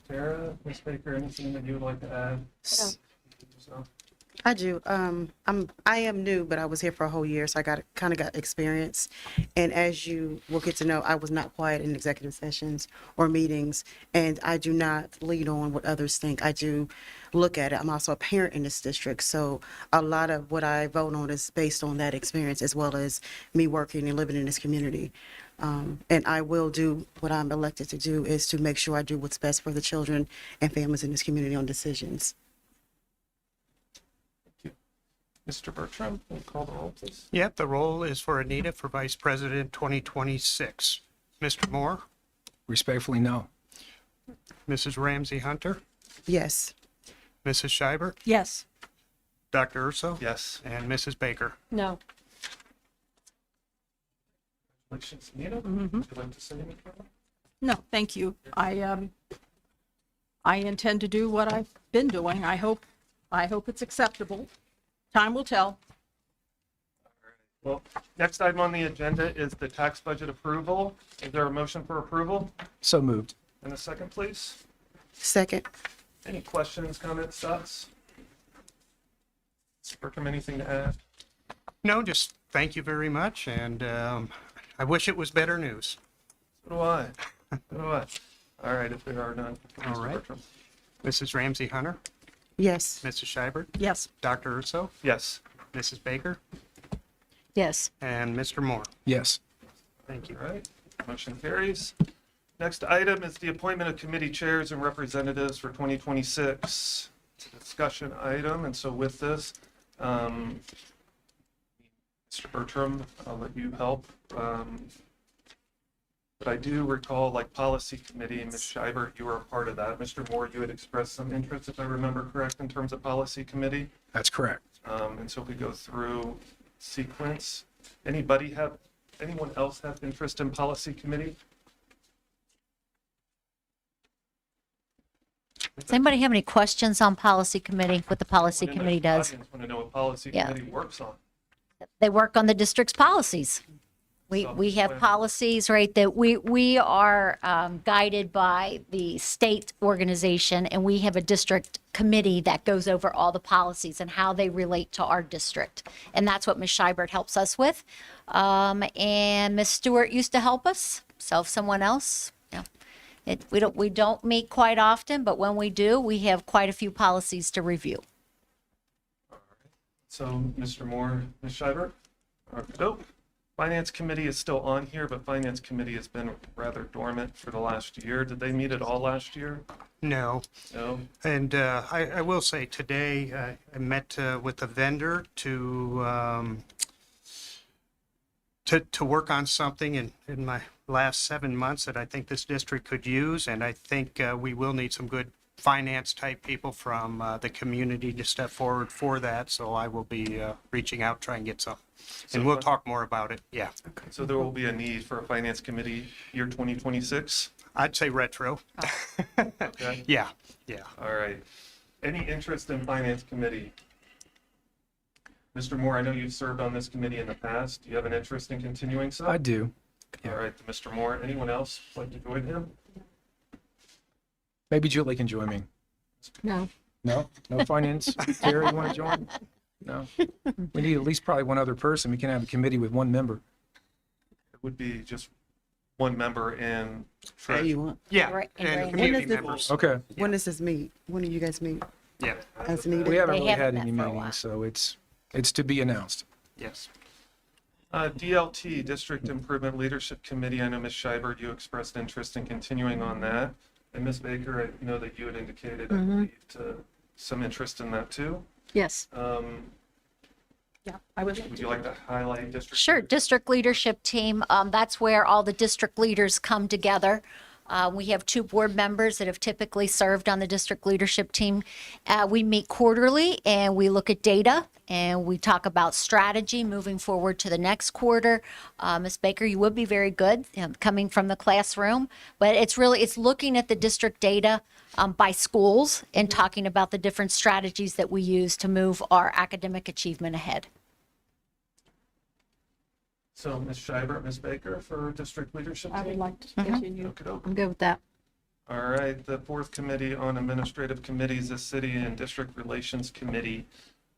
Tara, Ms. Baker, anything that you would like to add? So, I do. I am new, but I was here for a whole year, so I got experience. And as you will get to know, I was not quiet in executive sessions or meetings, and I do not lead on what others think. I do look at it. I'm also a parent in this district, so a lot of what I vote on is based on that experience, as well as me working and living in this community. And I will do what I'm elected to do, is to make sure I do what's best for the children and families in this community on decisions. Mr. Bertram, will you call the roll, please? Yep, the roll is for Anita for Vice President 2026. Mr. Moore, Respectfully, no. Mrs. Ramsey Hunter, Yes. Mrs. Scheibert, Yes. Dr. Urso, Yes. and Mrs. Baker. No. Congratulations, Anita. Mhm. Would you like to say anything? No, thank you. I intend to do what I've been doing. I hope it's acceptable. Time will tell. Well, next item on the agenda is the tax budget approval. Is there a motion for approval? So moved. And a second, please? Second. Any questions, comments, thoughts? Mr. Bertram, anything to add? No, just thank you very much, and I wish it was better news. So do I. So do I. All right, if there are none. All Mr. right. Bertram. Mrs. Ramsey Hunter, Yes. Mrs. Scheibert, Yes. Dr. Urso, Yes. Mrs. Baker, Yes. and Mr. Moore. Yes. Thank you. All right, motion carries. Next item is the appointment of committee chairs and representatives for 2026. It's a discussion item, and so with this, Mr. Bertram, I'll let you help. But I do recall, like, policy committee, Ms. Schreiber, you were a part of that. Mr. Moore, you had expressed some interest, if I remember correct, in terms of policy committee. That's correct. And so if we go through sequence, anyone else have interest in policy committee? Does anybody have any questions on policy committee, what the policy Anyone in the committee does? audience want to know what policy Yeah. committee works on? They work on the district's policies. We have Self-explanatory. policies, right, that we are guided by the state organization, and we have a district committee that goes over all the policies and how they relate to our district. And that's what Ms. Scheibert helps us with. And Ms. Stewart used to help us, so if someone else, we don't meet quite often, but when we do, we have quite a few policies to review. So, Mr. Moore, Ms. Scheibert? Nope. Finance committee is still on here, but finance committee has been rather dormant for the last year. Did they meet at all last year? No. No? And I will say today, I met with a vendor to work on something in my last 7 months that I think this district could use. And I think we will need some good finance type people from the community to step forward for that. So I will be reaching out, try and get some. And we'll talk more about it. Yeah. So there will be a need for a finance committee year 2026? I'd say retro. Okay. Yeah. All right. Any interest in finance committee? Mr. Moore, I know you've served on this committee in the past. Do you have an interest in continuing so? I do. All right, Mr. Moore. Anyone else like to join him? Maybe Julie can join me. No. No? No finance? Terry, you want to join? No? We need at least probably one other person. We can have a committee with one member. It would be just one member in Hey, you want? Yeah. Right, And and community when is it- members. Okay. When does this meet? When do you guys meet? Yeah. As needed? We haven't They really had haven't any met for a meetings, so it's to be announced. Yes. DLT, District Improvement Leadership Committee. I know Ms. Scheibert, you expressed interest in continuing on that. And Ms. Baker, I know that you had indicated, I believe, some interest in that too. Yes. Yeah, I would. Would you like to highlight district? Sure, district leadership team, that's where all the district leaders come together. We have 2 board members that have typically served on the district leadership team. We meet quarterly and we look at data and we talk about strategy moving forward to the next quarter. Ms. Baker, you would be very good coming from the classroom, but it's looking at the district data by schools and talking about the different strategies that we use to move our academic achievement ahead. So Ms. Scheibert, Ms. Baker for district leadership I would team? like to continue. Okey-doke. I'm good with that. All right, the 4th Committee on Administrative Committees, the City and District Relations Committee.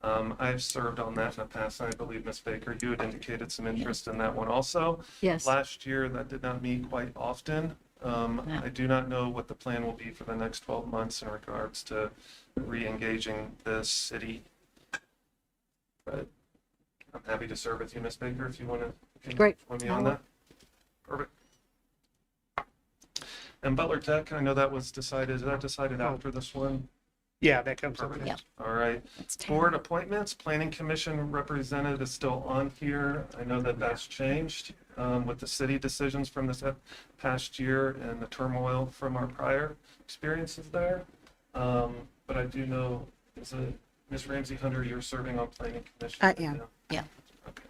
I've served on that in the past, and I believe, Ms. Baker, you had indicated some interest in that one also. Yes. Last year, that did not meet quite often. I do not know what the plan will be for the next 12 months in regards to re-engaging the city. But I'm happy to serve with you, Ms. Baker, if you want to Great. join me on that. Perfect. And Butler Tech, I know that was decided, is that decided after this one? Yeah, that comes up. Perfect. next. All right. Board appointments, Planning Commission representative is still on here. I know that that's changed with the city decisions from this past year and the turmoil from our prior experiences there. But I do know, is it Ms. Ramsey Hunter, you're serving on Planning Commission? I right am. now? Yeah. Okay.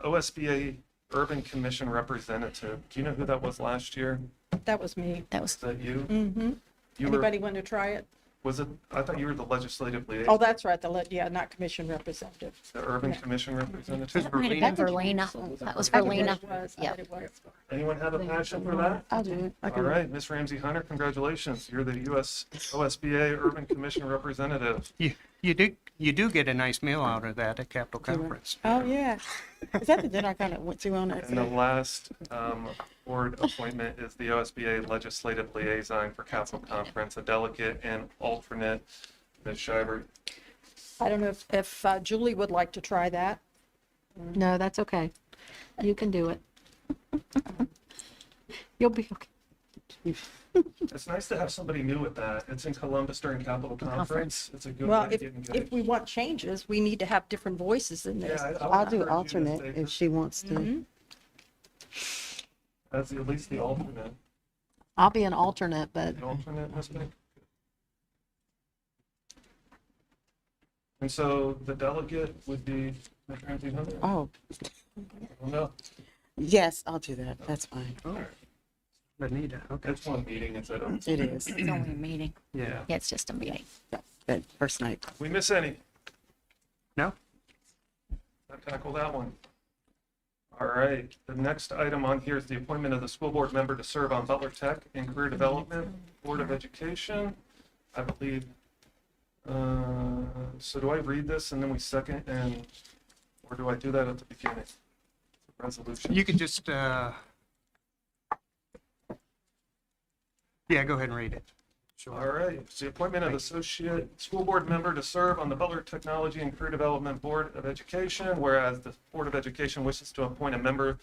OSBA Urban Commission representative, do you know who that was last year? That was me. That was Is that you? Mm-hmm. You were, Anybody want to try it? was it, I thought you were the legislative liaison. Oh, that's right, not commission representative. The Urban Yeah. Commission representative? That might have been Verlena. That was I think Verlena. it was, I Yeah. think it was. Anyone have a passion for that? I'll do it. I All can. right, Ms. Ramsey Hunter, congratulations. You're the US OSBA Urban Commission representative. You do get a nice meal out of that at Capitol Conference. Oh, yeah. Is that the dinner I kind of went to on that? And the last board appointment is the OSBA Legislative Liaison for Capitol Conference, a delegate and alternate. Ms. Scheibert, I don't know if Julie would like to try that. No, that's okay. You can do it. You'll be okay. It's nice to have somebody new at that. It's in Columbus during Capitol Conference. It's a good Well, way to if, get if engaged. we want changes, we need to have different voices in this. Yeah, I'll do encourage you to alternate take if it she wants to. Mhm. as at least the alternate. I'll be an alternate, but The alternate, Ms. Baker? And so the delegate would be Ms. Ramsey Hunter? Oh, I don't know. yes, I'll do that. That's fine. Anita, okay. It's one meeting, it's at a, It is. It's only a meeting. Yeah. Yeah, it's just a meeting. That first night. we miss any? No? I'll tackle that one. All right, the next item on here is the appointment of the school board member to serve on Butler Tech and Career Development Board of Education. I believe, so do I read this and then we second and, or do I do that at the beginning? Resolution? You could just, yeah, go ahead and read it. All right, it's the appointment of associate school board member to serve on the Butler Technology and Career Development Board of Education, whereas the Board of Education wishes to appoint a member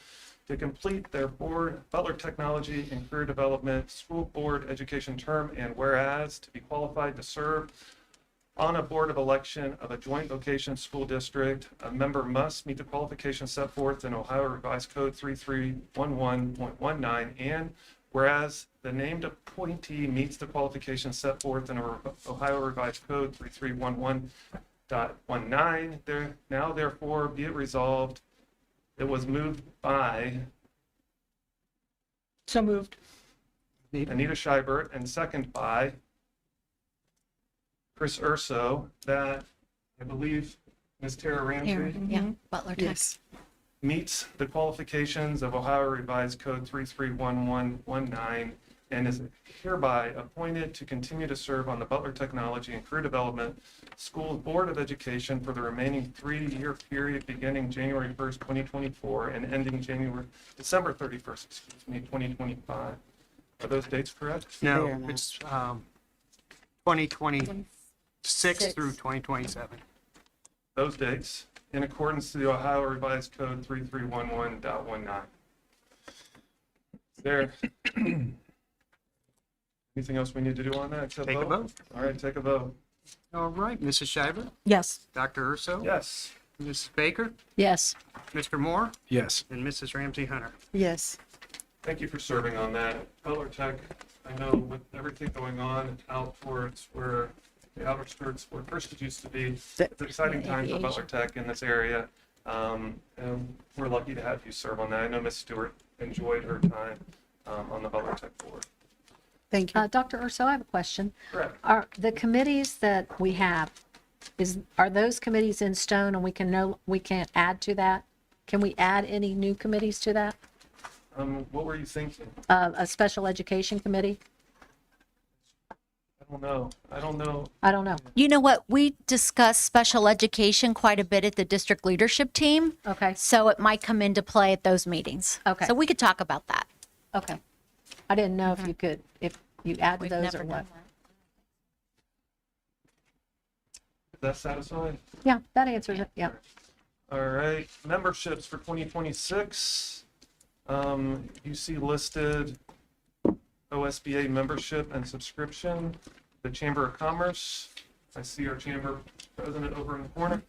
to complete their Butler Technology and Career Development School Board Education term, and whereas to be qualified to serve on a board of election of a joint vocation school district, a member must meet the qualifications set forth in Ohio Revised Code 3311.19, and whereas the named appointee meets the qualifications set forth in Ohio Revised Code 3311.19, now therefore be it resolved, it was moved by So moved. Anita Scheibert and second by Chris Urso, that I believe Ms. Tara Ramsey Yeah, Butler Tech. Yes. meets the qualifications of Ohio Revised Code 331119 and is hereby appointed to continue to serve on the Butler Technology and Career Development School Board of Education for the remaining 3-year period beginning January 1st, 2024 and ending December 31st, 2025. Are those dates correct? They No, are not. it's 2026 through 2027. Those dates in accordance to the Ohio Revised Code 3311.19. Is there anything else we need to do on that? except Take a vote. All right, take a vote. All right, Mrs. Shiver, Yes. Dr. Urso, Yes. Mrs. Baker, Yes. Mr. Moore, Yes. and Mrs. Ramsey Hunter. Yes. Thank you for serving on that. Butler Tech, I know with everything going on out towards where the outer skirts where First used to be, it's an exciting time for Butler Tech in this area. And we're lucky to have you serve on that. I know Ms. Stewart enjoyed her time on the Butler Tech board. Thank you. Dr. Urso, I have a question. Correct. Are the committees that we have, are those committees in stone and we can't add to that? Can we add any new committees to that? What were you thinking? A special education committee? I don't know. I don't know. You know what? We discuss special education quite a bit at the district leadership team. Okay, So it might come into play at those meetings. Okay. So we could talk about that. okay. I didn't know if you could, if you add to those or what. Is that satisfying? Yeah, that answers it, yeah. All right, memberships for 2026. You see listed OSBA membership and subscription, the Chamber of Commerce. I see our chamber president over in the corner.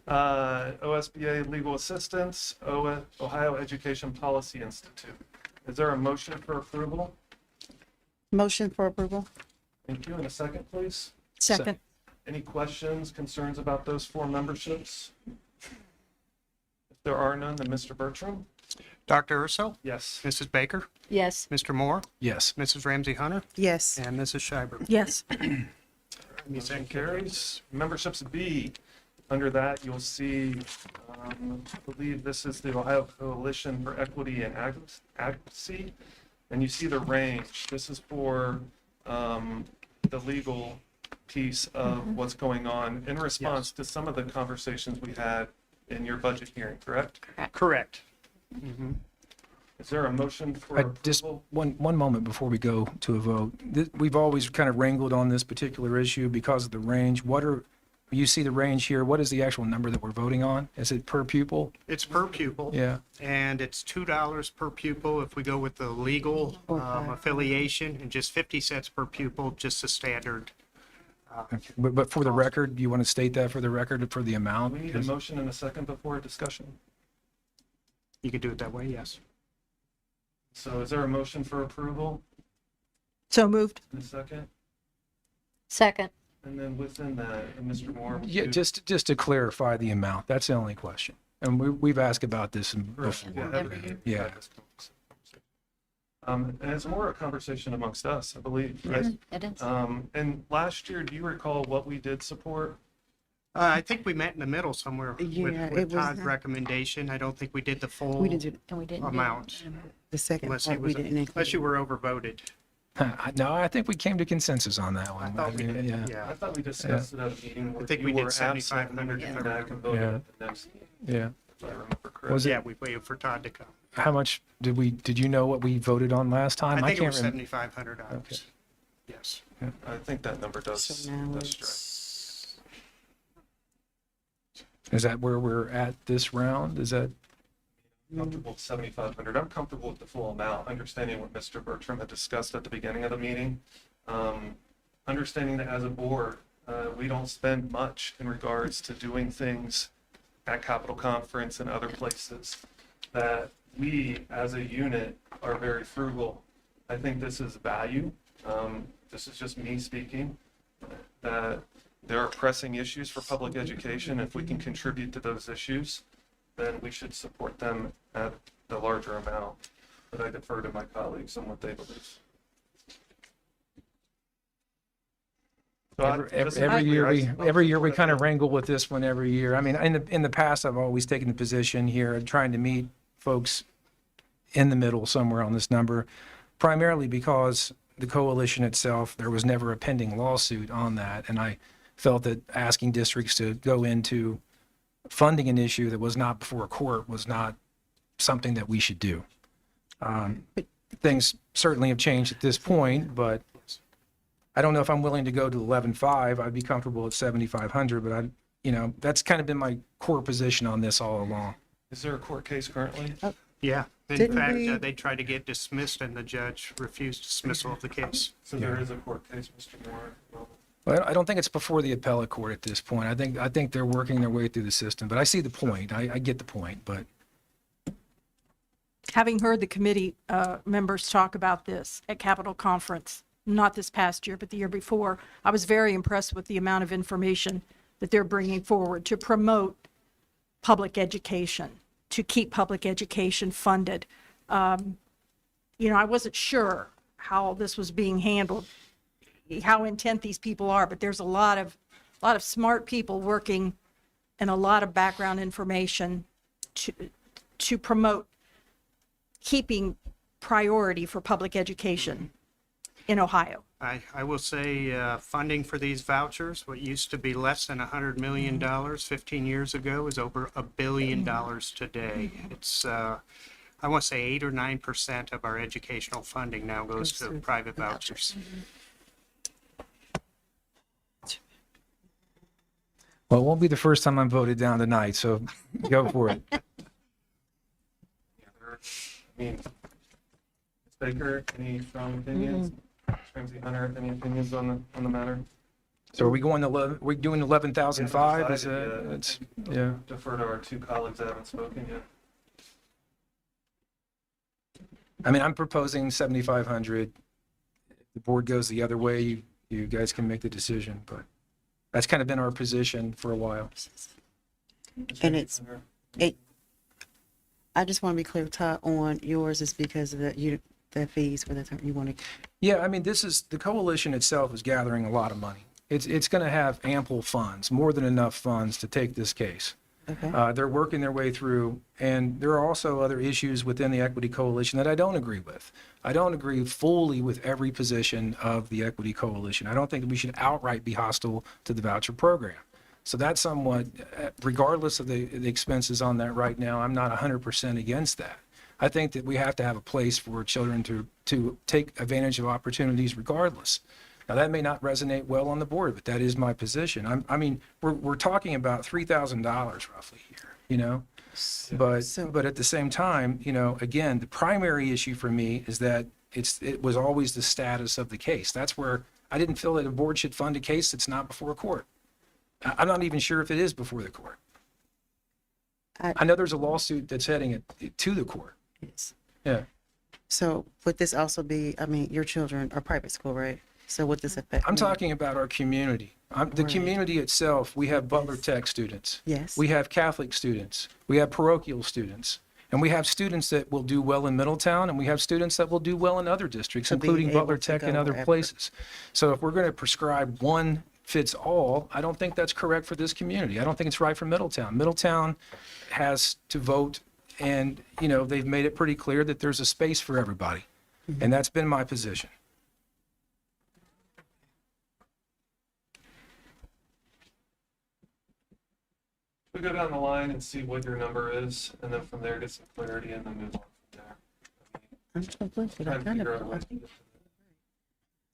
OSBA Legal Assistance, Ohio Education Policy Institute. Is there a motion for approval? Motion for approval? Thank you. In a second, please. Second. Any questions, concerns about those 4 memberships? If there are none, then Mr. Bertram? Dr. Urso, Yes. Mrs. Baker, Yes. Mr. Moore, Yes. Mrs. Ramsey Hunter, Yes. and Mrs. Shiver. Yes. Motion carries. Memberships B, under that, you'll see, I believe this is the Ohio Coalition for Equity and Advocacy. And you see the range. This is for the legal piece of what's going on in response to some of the conversations we had in your budget hearing, correct? Correct. Is there a motion for Just approval? one moment before we go to a vote. We've always kind of wrangled on this particular issue because of the range. What are you see the range here, what is the actual number that we're voting on? Is it per pupil? It's per pupil. Yeah. And it's $2 per pupil if we go with the legal affiliation, and just 50 cents per pupil, just the standard. Okay. But for the record, do you want to state that for the record, for the amount? We need a motion and a second before discussion. You could do it that way, yes. So is there a motion for approval So moved. in a second? Second. And then within that, Mr. Moore? would Yeah, you- just to clarify the amount, that's the only question. And we've asked about this before. Yeah, every year. Yeah. And it's more a conversation amongst us, I believe, right? It is. And last year, do you recall what we did support? I think we met in the middle somewhere Yeah, with it was, Todd's recommendation. I don't think we did the full We didn't do And we didn't. do it. amount, the second unless part, it we was, didn't include. unless you were overvoted. No, I think we came to consensus on that I one. thought we did, Yeah. I yeah. thought we discussed it at a meeting where think you we did were absent, 7,500 and if then I I can vote Yeah. at the next meeting, Yeah. if I remember correctly. Was it, Yeah, we waited for Todd to come. how much did you know what we voted on last time? I think it was remember. $7,500. Okay. Yes. I think that number does, So now does strike. it's, Is that where we're at this round? Is that, Comfortable with 7,500. I'm comfortable with the full amount, understanding what Mr. Bertram had discussed at the beginning of the meeting. Understanding that as a board, we don't spend much in regards to doing things at Capitol Conference and other places, that we as a unit are very frugal. I think this is value. This is just me speaking, that there are pressing issues for public education. If we can contribute to those issues, then we should support them at the larger amount. But I defer to my colleagues on what they believe. So just to every be year clear, every year we support kind of that. wrangle with this one every year. I mean, in the past, I've always taken the position here of trying to meet folks in the middle somewhere on this number, primarily because the coalition itself, there was never a pending lawsuit on that. And I felt that asking districts to go into funding an issue that was not before a court was not something that we should do. Things certainly have changed at this point, but I don't know if I'm willing to go to 11.5. I'd be comfortable at 7,500, but that's kind of been my core position on this all along. Is there a court case currently? Yeah. In Didn't fact, we- they tried to get dismissed, and the judge refused dismissal of the case. So there is a court case, Mr. Moore. Well, Well, I don't think it's before the appellate court at this point. I think they're working their way through the system, but I see the point. I get the point, but Having heard the committee members talk about this at Capitol Conference, not this past year, but the year before, I was very impressed with the amount of information that they're bringing forward to promote public education, to keep public education funded. I wasn't sure how this was being handled, how intent these people are, but there's a lot of smart people working and a lot of background information to promote keeping priority for public education in Ohio. I will say, funding for these vouchers, what used to be less than $100 million 15 years ago is over $1 billion today. It's, I want to say 8 or 9% of our educational funding now goes to private vouchers. well, it won't be the first time I'm voted down tonight, so go for it. yeah, I mean, Ms. Baker, any strong opinions? Ramsey Hunter, any opinions on the matter? So are we going to, we doing 11,005? Is Decided that, yet. it's, yeah. Defer to our two colleagues that haven't spoken yet. I mean, I'm proposing 7,500. If the board goes the other way, you guys can make the decision, but that's kind of been our position for a while. And it's I just want to be clear, Todd, on yours is because of the fees for the term you want to. Yeah, I mean, the coalition itself is gathering a lot of money. It's going to have ample funds, more than enough funds to take this case. Okay. They're working their way through, and there are also other issues within the Equity Coalition that I don't agree with. I don't agree fully with every position of the Equity Coalition. I don't think we should outright be hostile to the voucher program. So that's somewhat, regardless of the expenses on that right now, I'm not 100% against that. I think that we have to have a place for children to take advantage of opportunities regardless. Now, that may not resonate well on the board, but that is my position. I mean, we're talking about $3,000 roughly here, you know? But at the same time, you know, again, the primary issue for me is that it was always the status of the case. That's where I didn't feel that a board should fund a case that's not before a court. I'm not even sure if it is before the court. I know there's a lawsuit that's heading it to the court. Yes. Yeah. So would this also be, I mean, your children are private school, right? So would this affect? I'm me? talking about our community. The Right. community itself, we have Butler Tech students. Yes. We have Catholic students. We have parochial students. And we have students that will do well in Middletown, and we have students that will do well in other districts, To be including able Butler to Tech and go other wherever. places. So if we're going to prescribe one fits all, I don't think that's correct for this community. I don't think it's right for Middletown. Middletown has to vote, and, you know, they've made it pretty clear that there's a space for everybody. And that's been my position. We go down the line and see what your number is, and then from there get some clarity and then move on from there. I'm so blessed, but Try I and kind figure out a way of, to get to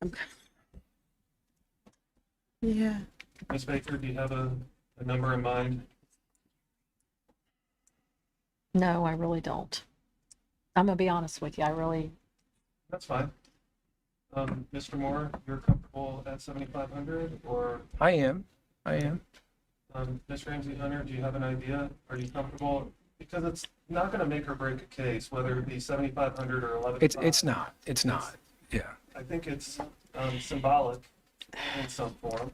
I'm, yeah. that. Ms. Baker, do you have a number in mind? No, I really don't. I'm gonna be honest with you. I really, That's fine. Mr. Moore, you're comfortable at 7,500, or I am. Ms. Ramsey Hunter, do you have an idea? Are you comfortable? Because it's not going to make or break a case, whether it be 7,500 or 11,500. It's not. Yeah. I think it's symbolic in some form,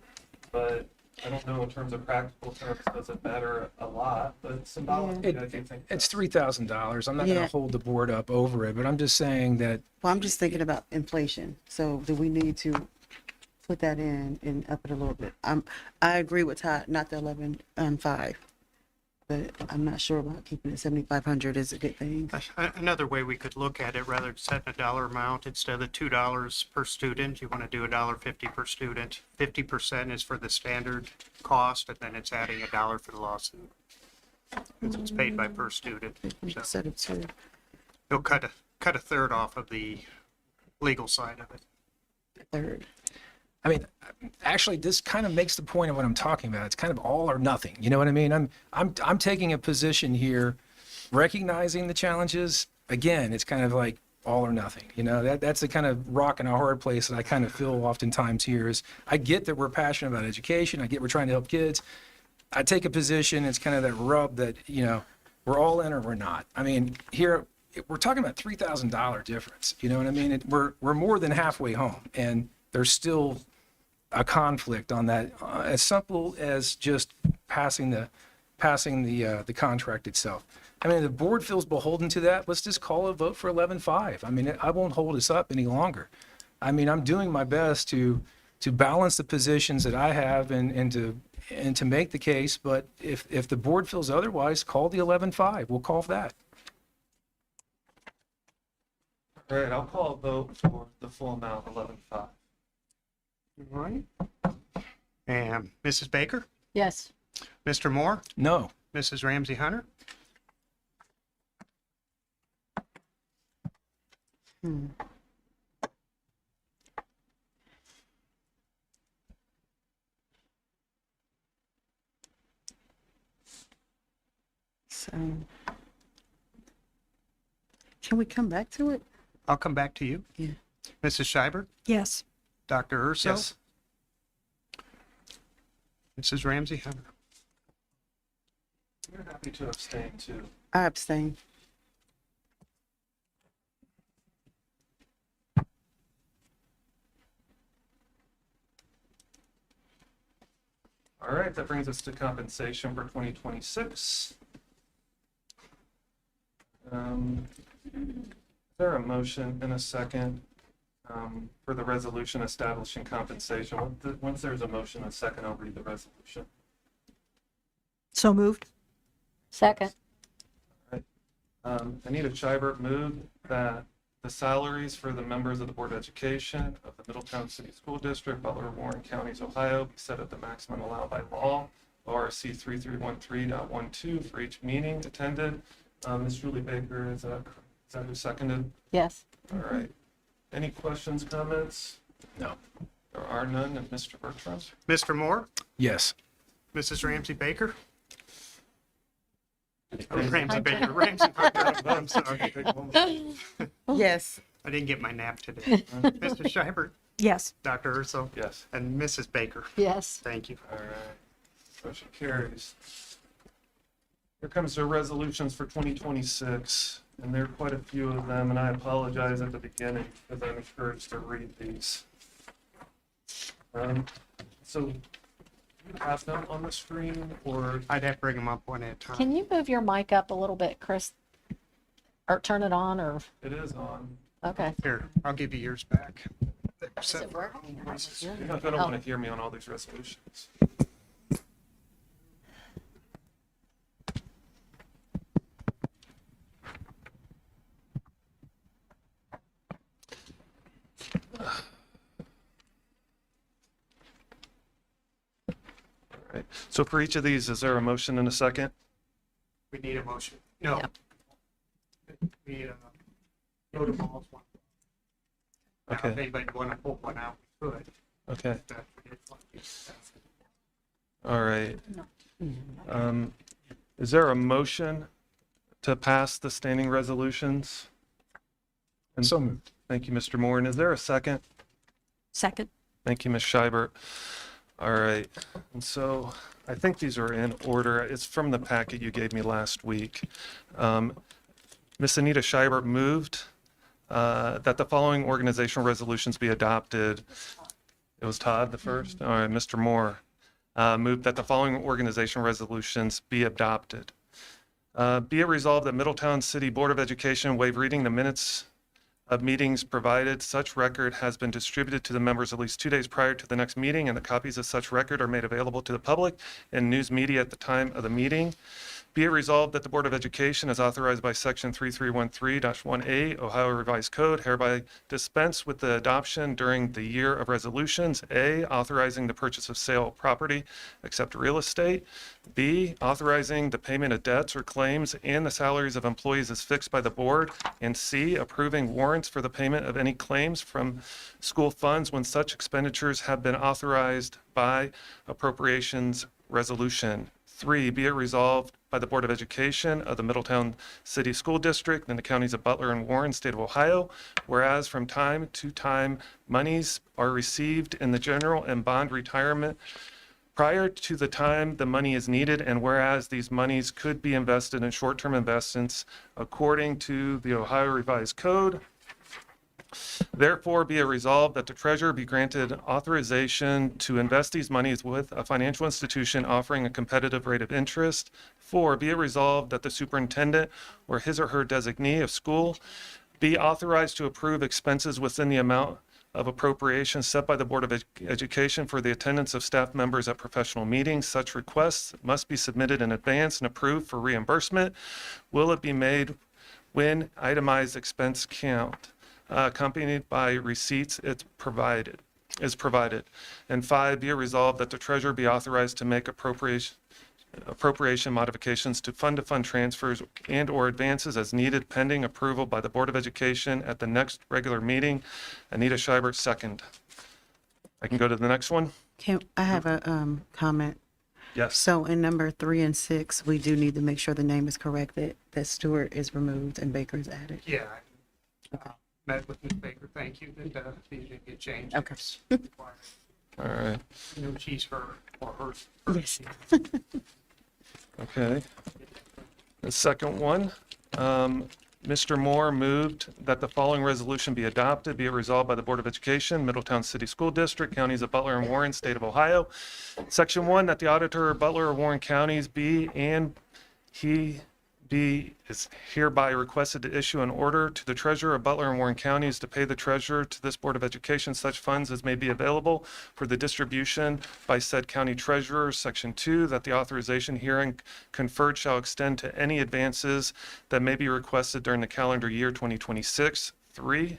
but I don't know in terms of practical terms, does it matter a lot, but symbolically, I do think It's so. $3,000. I'm not going Yeah. to hold the board up over it, but I'm just saying that Well, I'm just thinking about inflation. So do we need to put that in and up it a little bit? I agree with Todd, not the 11.5, but I'm not sure about keeping it 7,500 is a good thing. Another way we could look at it, rather than setting a dollar amount, instead of $2 per student, you want to do $1.50 per student. 50% is for the standard cost, and then it's adding $1 for the lawsuit. Because it's paid by per student. So Instead of 2. you'll cut a third off of the legal side of it. Third. I mean, actually, this kind of makes the point of what I'm talking about. It's kind of all or nothing. You know what I mean? I'm taking a position here, recognizing the challenges. Again, it's kind of like all or nothing. You know, that's the kind of rock and a hard place that I kind of feel oftentimes here is I get that we're passionate about education. I get we're trying to help kids. I take a position. It's kind of that rub that, you know, we're all in or we're not. I mean, here we're talking about $3,000 difference. You know what I mean? We're more than halfway home, and there's still a conflict on that, as simple as just passing the contract itself. I mean, if the board feels beholden to that, let's just call a vote for 11.5. I mean, I won't hold us up any longer. I mean, I'm doing my best to balance the positions that I have and to make the case. But if the board feels otherwise, call the 11.5. We'll call that. All right, I'll call a vote for the full amount, 11,500. All right. And Mrs. Baker, yes. Mr. Moore, No. Mrs. Ramsey Hunter, So can we come back to it? I'll come back to you. Yeah. Mrs. Schreiber, Yes. Dr. Urso, Yes. Mrs. Ramsey Hunter. You're happy to abstain too. I abstain. All right, that brings us to compensation for 2026. Is there a motion and a second for the resolution establishing compensation? Once there's a motion and a second, I'll read the resolution. So moved? Second, Anita Scheibert moved that the salaries for the members of the Board of Education of the Middletown City School District, Butler, Warren Counties, Ohio, be set at the maximum allowed by law, ORC 3313.12 for each meeting attended. Ms. Julie Baker, is that who seconded? yes. All right. Any questions, comments? No. There are none. And Mr. Bertram? Mr. Moore, Yes. Mrs. Ramsey Baker. Oh, Ramsey Baker, Ramsey Baker, I'm sorry. Yes. I didn't get my nap today. Mr. Schreiber, Yes. Dr. Urso, Yes. and Mrs. Baker. Yes. Thank you. All right. Motion carries. Here comes the resolutions for 2026, and there are quite a few of them, and I apologize at the beginning because I'm encouraged to read these. So you have them on the screen, or I'd have to bring them up one at a time. Can you move your mic up a little bit, Chris? Or turn it on, or, it is on? okay. Here, I'll give you yours back. Does it work? You're not going to want to hear me on all these resolutions. All right. So for each of these, is there a motion and a second? We need a motion. No. We, go to balls one. Now, Okay. If anybody want to pull one out, we could. Okay. But we did want to- All right. Is there a motion to pass the standing resolutions? And So moved. thank you, Mr. Moore. And is there a second? Second. Thank you, Ms. Scheibert. All right. And so I think these are in order. It's from the packet you gave me last week. Ms. Anita Scheibert moved that the following organizational resolutions be adopted. It was Todd the first? All right, Mr. Moore moved that the following organizational resolutions be adopted. Be it resolved that Middletown City Board of Education waive reading the minutes of meetings provided such record has been distributed to the members at least 2 days prior to the next meeting, and the copies of such record are made available to the public and news media at the time of the meeting. Be it resolved that the Board of Education, as authorized by Section 3313-1A Ohio Revised Code, hereby dispense with the adoption during the year of resolutions: A, authorizing the purchase of sale of property, except real estate; B, authorizing the payment of debts or claims and the salaries of employees as fixed by the board; and C, approving warrants for the payment of any claims from school funds when such expenditures have been authorized by appropriations resolution. 3, be it resolved by the Board of Education of the Middletown City School District and the counties of Butler and Warren, State of Ohio, whereas from time to time monies are received in the general and bond retirement prior to the time the money is needed, and whereas these monies could be invested in short-term investments according to the Ohio Revised Code. Therefore, be it resolved that the treasurer be granted authorization to invest these monies with a financial institution offering a competitive rate of interest. 4, be it resolved that the superintendent or his or her designee of school be authorized to approve expenses within the amount of appropriation set by the Board of Education for the attendance of staff members at professional meetings. Such requests must be submitted in advance and approved for reimbursement. Will it be made when itemized expense count, accompanied by receipts is provided. And 5, be it resolved that the treasurer be authorized to make appropriation modifications to fund transfers and or advances as needed pending approval by the Board of Education at the next regular meeting. Anita Scheibert, second. I can go to the next one? I have a comment. Yes. So in number 3 and 6, we do need to make sure the name is corrected, that Stewart is removed and Baker is added. Yeah. I met with Ms. Baker, thank you, that these didn't get changed. Okay. It's required. All right. I know she's her, or hers. Yes. Okay. The second one, Mr. Moore moved that the following resolution be adopted. Be it resolved by the Board of Education, Middletown City School District, counties of Butler and Warren, State of Ohio. Section 1, that the auditor of Butler or Warren counties be and he be is hereby requested to issue an order to the treasurer of Butler and Warren counties to pay the treasurer to this Board of Education such funds as may be available for the distribution by said county treasurer. Section 2, that the authorization herein conferred shall extend to any advances that may be requested during the calendar year 2026. 3,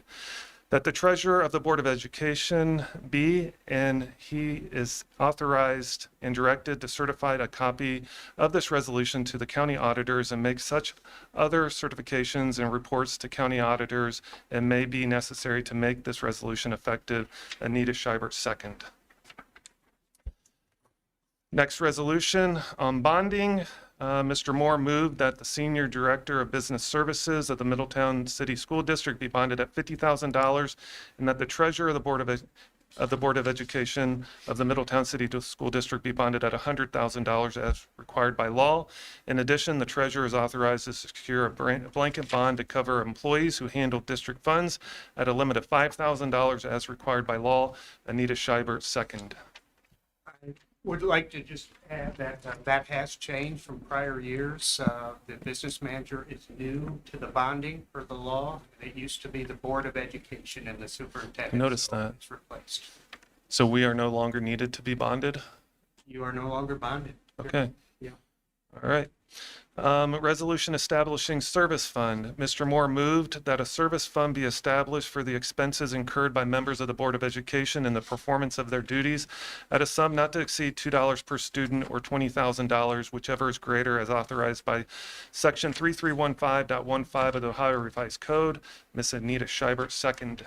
That the treasurer of the Board of Education be, and he is authorized and directed to certify a copy of this resolution to the county auditors and make such other certifications and reports to county auditors and may be necessary to make this resolution effective. Anita Scheibert, second. Next resolution on bonding. Mr. Moore moved that the Senior Director of Business Services of the Middletown City School District be bonded at $50,000 and that the Treasurer of the Board of Education of the Middletown City School District be bonded at $100,000 as required by law. In addition, the Treasurer is authorized to secure a blanket bond to cover employees who handle district funds at a limit of $5,000 as required by law. Anita Scheibert, second. Would like to just add that that has changed from prior years. The business manager is new to the bonding for the law. It used to be the Board of Education and the superintendent. I noticed so that. It's replaced. So we are no longer needed to be bonded? You are no longer bonded. Okay. Yeah. All right. Resolution establishing service fund. Mr. Moore moved that a service fund be established for the expenses incurred by members of the Board of Education in the performance of their duties at a sum not to exceed $2 per student or $20,000, whichever is greater, as authorized by Section 3315.15 of the Ohio Revised Code. Ms. Anita Scheibert, second.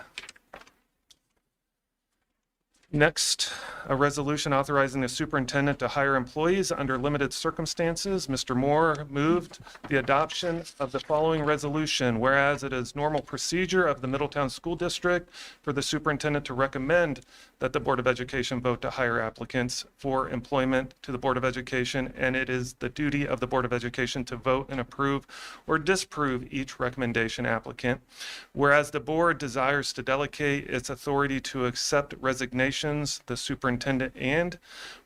Next, a resolution authorizing the superintendent to hire employees under limited circumstances. Mr. Moore moved the adoption of the following resolution. Whereas it is normal procedure of the Middletown School District for the superintendent to recommend that the Board of Education vote to hire applicants for employment to the Board of Education, and it is the duty of the Board of Education to vote and approve or disapprove each recommendation applicant. Whereas the board desires to delegate its authority to accept resignations, the superintendent, and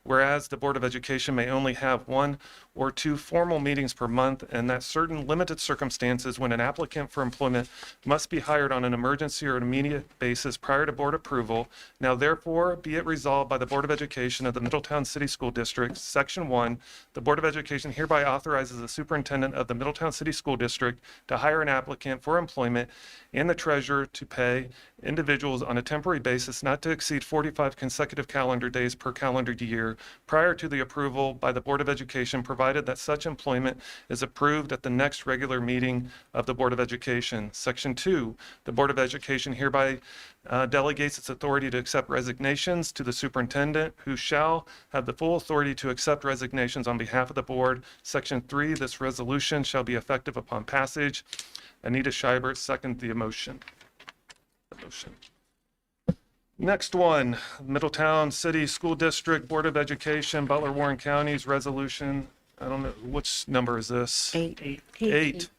whereas the Board of Education may only have 1 or 2 formal meetings per month, and that certain limited circumstances when an applicant for employment must be hired on an emergency or an immediate basis prior to board approval. Now therefore be it resolved by the Board of Education of the Middletown City School District, Section 1, the Board of Education hereby authorizes the superintendent of the Middletown City School District to hire an applicant for employment and the treasurer to pay individuals on a temporary basis not to exceed 45 consecutive calendar days per calendar year prior to the approval by the Board of Education, provided that such employment is approved at the next regular meeting of the Board of Education. Section 2, the Board of Education hereby delegates its authority to accept resignations to the superintendent, who shall have the full authority to accept resignations on behalf of the board. Section 3, this resolution shall be effective upon passage. Anita Scheibert, second the motion. Next one, Middletown City School District Board of Education, Butler Warren County's resolution. I don't know, which number is this? 8. 8.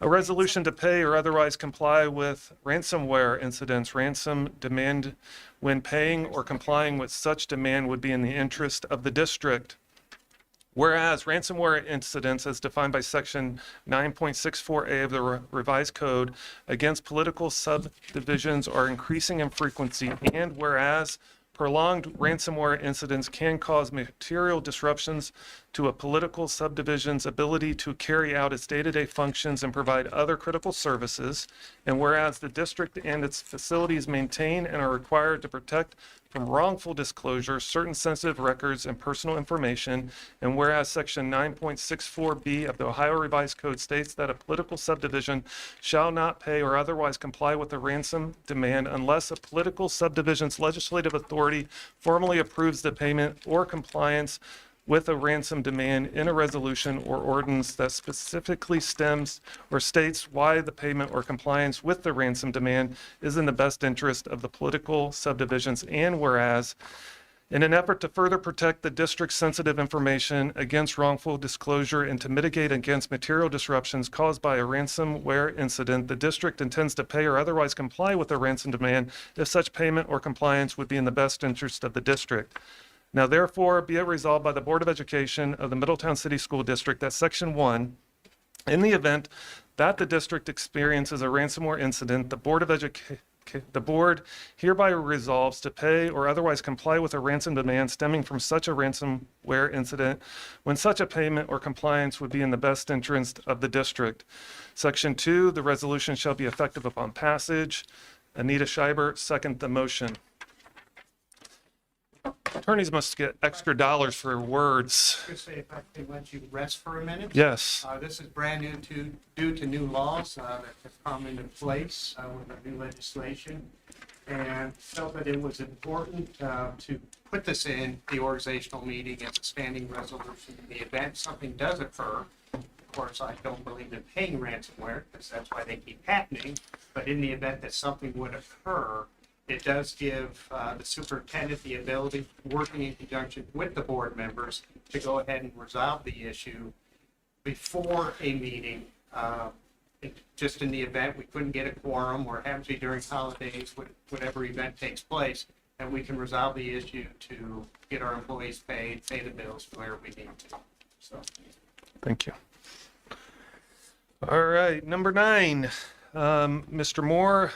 A resolution to pay or otherwise comply with ransomware incidents. Ransom demand when paying or complying with such demand would be in the interest of the district. Whereas ransomware incidents as defined by Section 9.64A of the Revised Code against political subdivisions are increasing in frequency, and whereas prolonged ransomware incidents can cause material disruptions to a political subdivision's ability to carry out its day-to-day functions and provide other critical services, and whereas the district and its facilities maintain and are required to protect from wrongful disclosure certain sensitive records and personal information, and whereas Section 9.64B of the Ohio Revised Code states that a political subdivision shall not pay or otherwise comply with a ransom demand unless a political subdivision's legislative authority formally approves the payment or compliance with a ransom demand in a resolution or ordinance that specifically stems or states why the payment or compliance with the ransom demand is in the best interest of the political subdivisions, and whereas in an effort to further protect the district's sensitive information against wrongful disclosure and to mitigate against material disruptions caused by a ransomware incident, the district intends to pay or otherwise comply with the ransom demand if such payment or compliance would be in the best interest of the district. Now therefore be it resolved by the Board of Education of the Middletown City School District that Section 1, in the event that the district experiences a ransomware incident, the board hereby resolves to pay or otherwise comply with a ransom demand stemming from such a ransomware incident when such a payment or compliance would be in the best interest of the district. Section 2, the resolution shall be effective upon passage. Anita Schreiber, second the motion. Attorneys must get extra dollars for words. Just say if I can let you rest for a minute. Yes. This is brand new due to new laws that have come into place with the new legislation, and felt that it was important to put this in the organizational meeting as a standing resolution in the event something does occur. Of course, I don't believe in paying ransomware, because that's why they keep happening, but in the event that something would occur, it does give the superintendent the ability, working in conjunction with the board members, to go ahead and resolve the issue before a meeting. Just in the event we couldn't get a quorum, or it happens to be during holidays, whatever event takes place, and we can resolve the issue to get our employees paid, pay the bills where we need to. So, Thank you. All right, number 9, Mr. Moore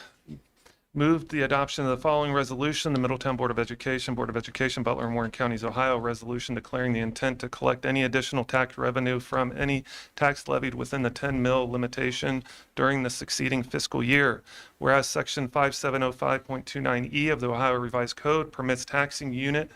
moved the adoption of the following resolution: the Middletown Board of Education, Butler and Warren Counties, Ohio, resolution declaring the intent to collect any additional tax revenue from any tax levied within the 10 mil limitation during the succeeding fiscal year. Whereas Section 5705.29E of the Ohio Revised Code permits a taxing unit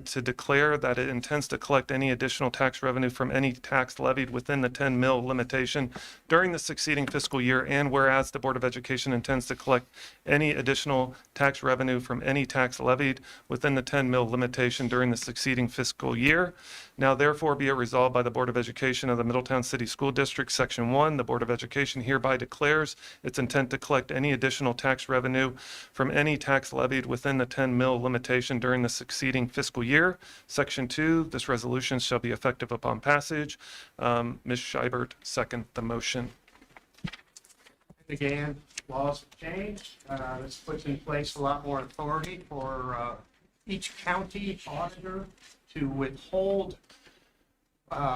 to declare that it intends to collect any additional tax revenue from any tax levied within the 10 mil limitation during the succeeding fiscal year, and whereas the Board of Education intends to collect any additional tax revenue from any tax levied within the 10 mil limitation during the succeeding fiscal year, now therefore be it resolved by the Board of Education of the Middletown City School District, Section 1, the Board of Education hereby declares its intent to collect any additional tax revenue from any tax levied within the 10 mil limitation during the succeeding fiscal year. Section 2, this resolution shall be effective upon passage. Ms. Scheibert, second the motion. again, laws have changed. This puts in place a lot more authority for each county auditor to withhold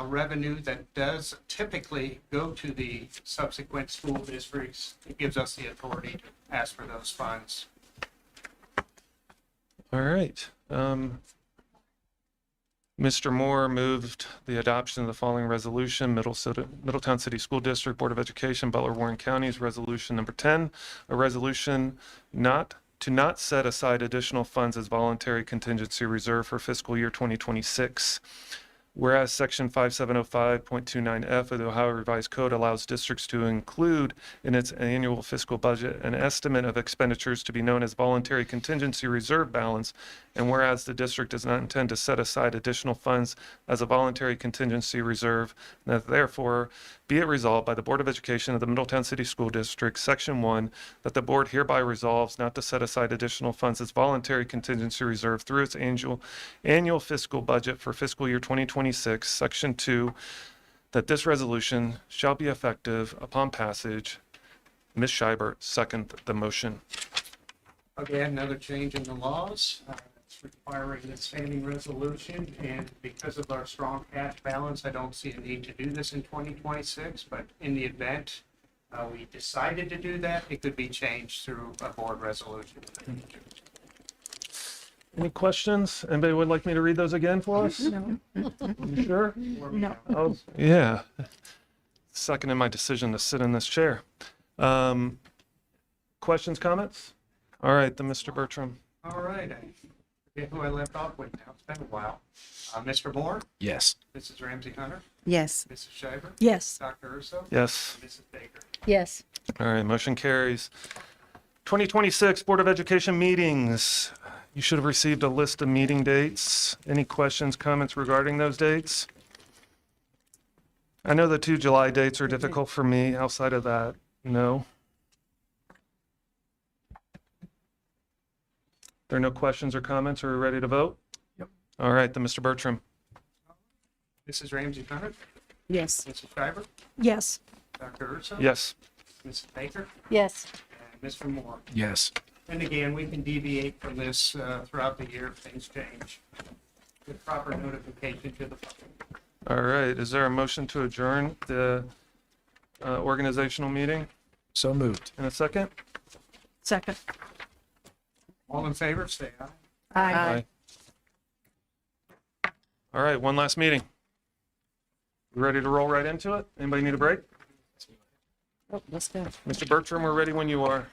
revenue that does typically go to the subsequent school districts. It gives us the authority to ask for those funds. All right. Mr. Moore moved the adoption of the following resolution: Middletown City School District Board of Education, Butler, Warren Counties, resolution number 10, a resolution not set aside additional funds as voluntary contingency reserve for fiscal year 2026. Whereas Section 5705.29F of the Ohio Revised Code allows districts to include in its annual fiscal budget an estimate of expenditures to be known as voluntary contingency reserve balance, and whereas the district does not intend to set aside additional funds as a voluntary contingency reserve, that therefore be it resolved by the Board of Education of the Middletown City School District, Section 1, that the board hereby resolves not to set aside additional funds as voluntary contingency reserve through its annual fiscal budget for fiscal year 2026, Section 2, that this resolution shall be effective upon passage. Ms. Scheibert, second the motion. Again, another change in the laws. It's requiring a standing resolution, and because of our strong cash balance, I don't see a need to do this in 2026, but in the event we decided to do that, it could be changed through a board resolution. Any questions? Anybody would like me to read those again for us? No. You sure? No. Oh, yeah. Seconding my decision to sit in this chair. Questions, comments? All right, then Mr. Bertram. All right, I forget who I left off with now. It's been a while. Mr. Moore, Yes. Mrs. Ramsey Hunter, Yes. Mrs. Shiver, Yes. Dr. Urso, Yes. Mrs. Baker. Yes. All right, motion carries. 2026 Board of Education meetings. You should have received a list of meeting dates. Any questions, comments regarding those dates? I know the 2 July dates are difficult for me. Outside of that, no. There are no questions or comments. Are we ready to vote? Yep. All right, then Mr. Bertram. Mrs. Ramsey Hunter, Yes. Mrs. Shiver, Yes. Dr. Urso, Yes. Mrs. Baker, Yes. and Mr. Moore. Yes. And again, we can deviate from this throughout the year if things change, with proper notification to the public. All right, is there a motion to adjourn the organizational meeting So moved. in a second? Second. All in favor, say aye. Aye. All right, one last meeting. You ready to roll right into it? Anybody need a break? Oh, let's go. Mr. Bertram, we're ready when you are.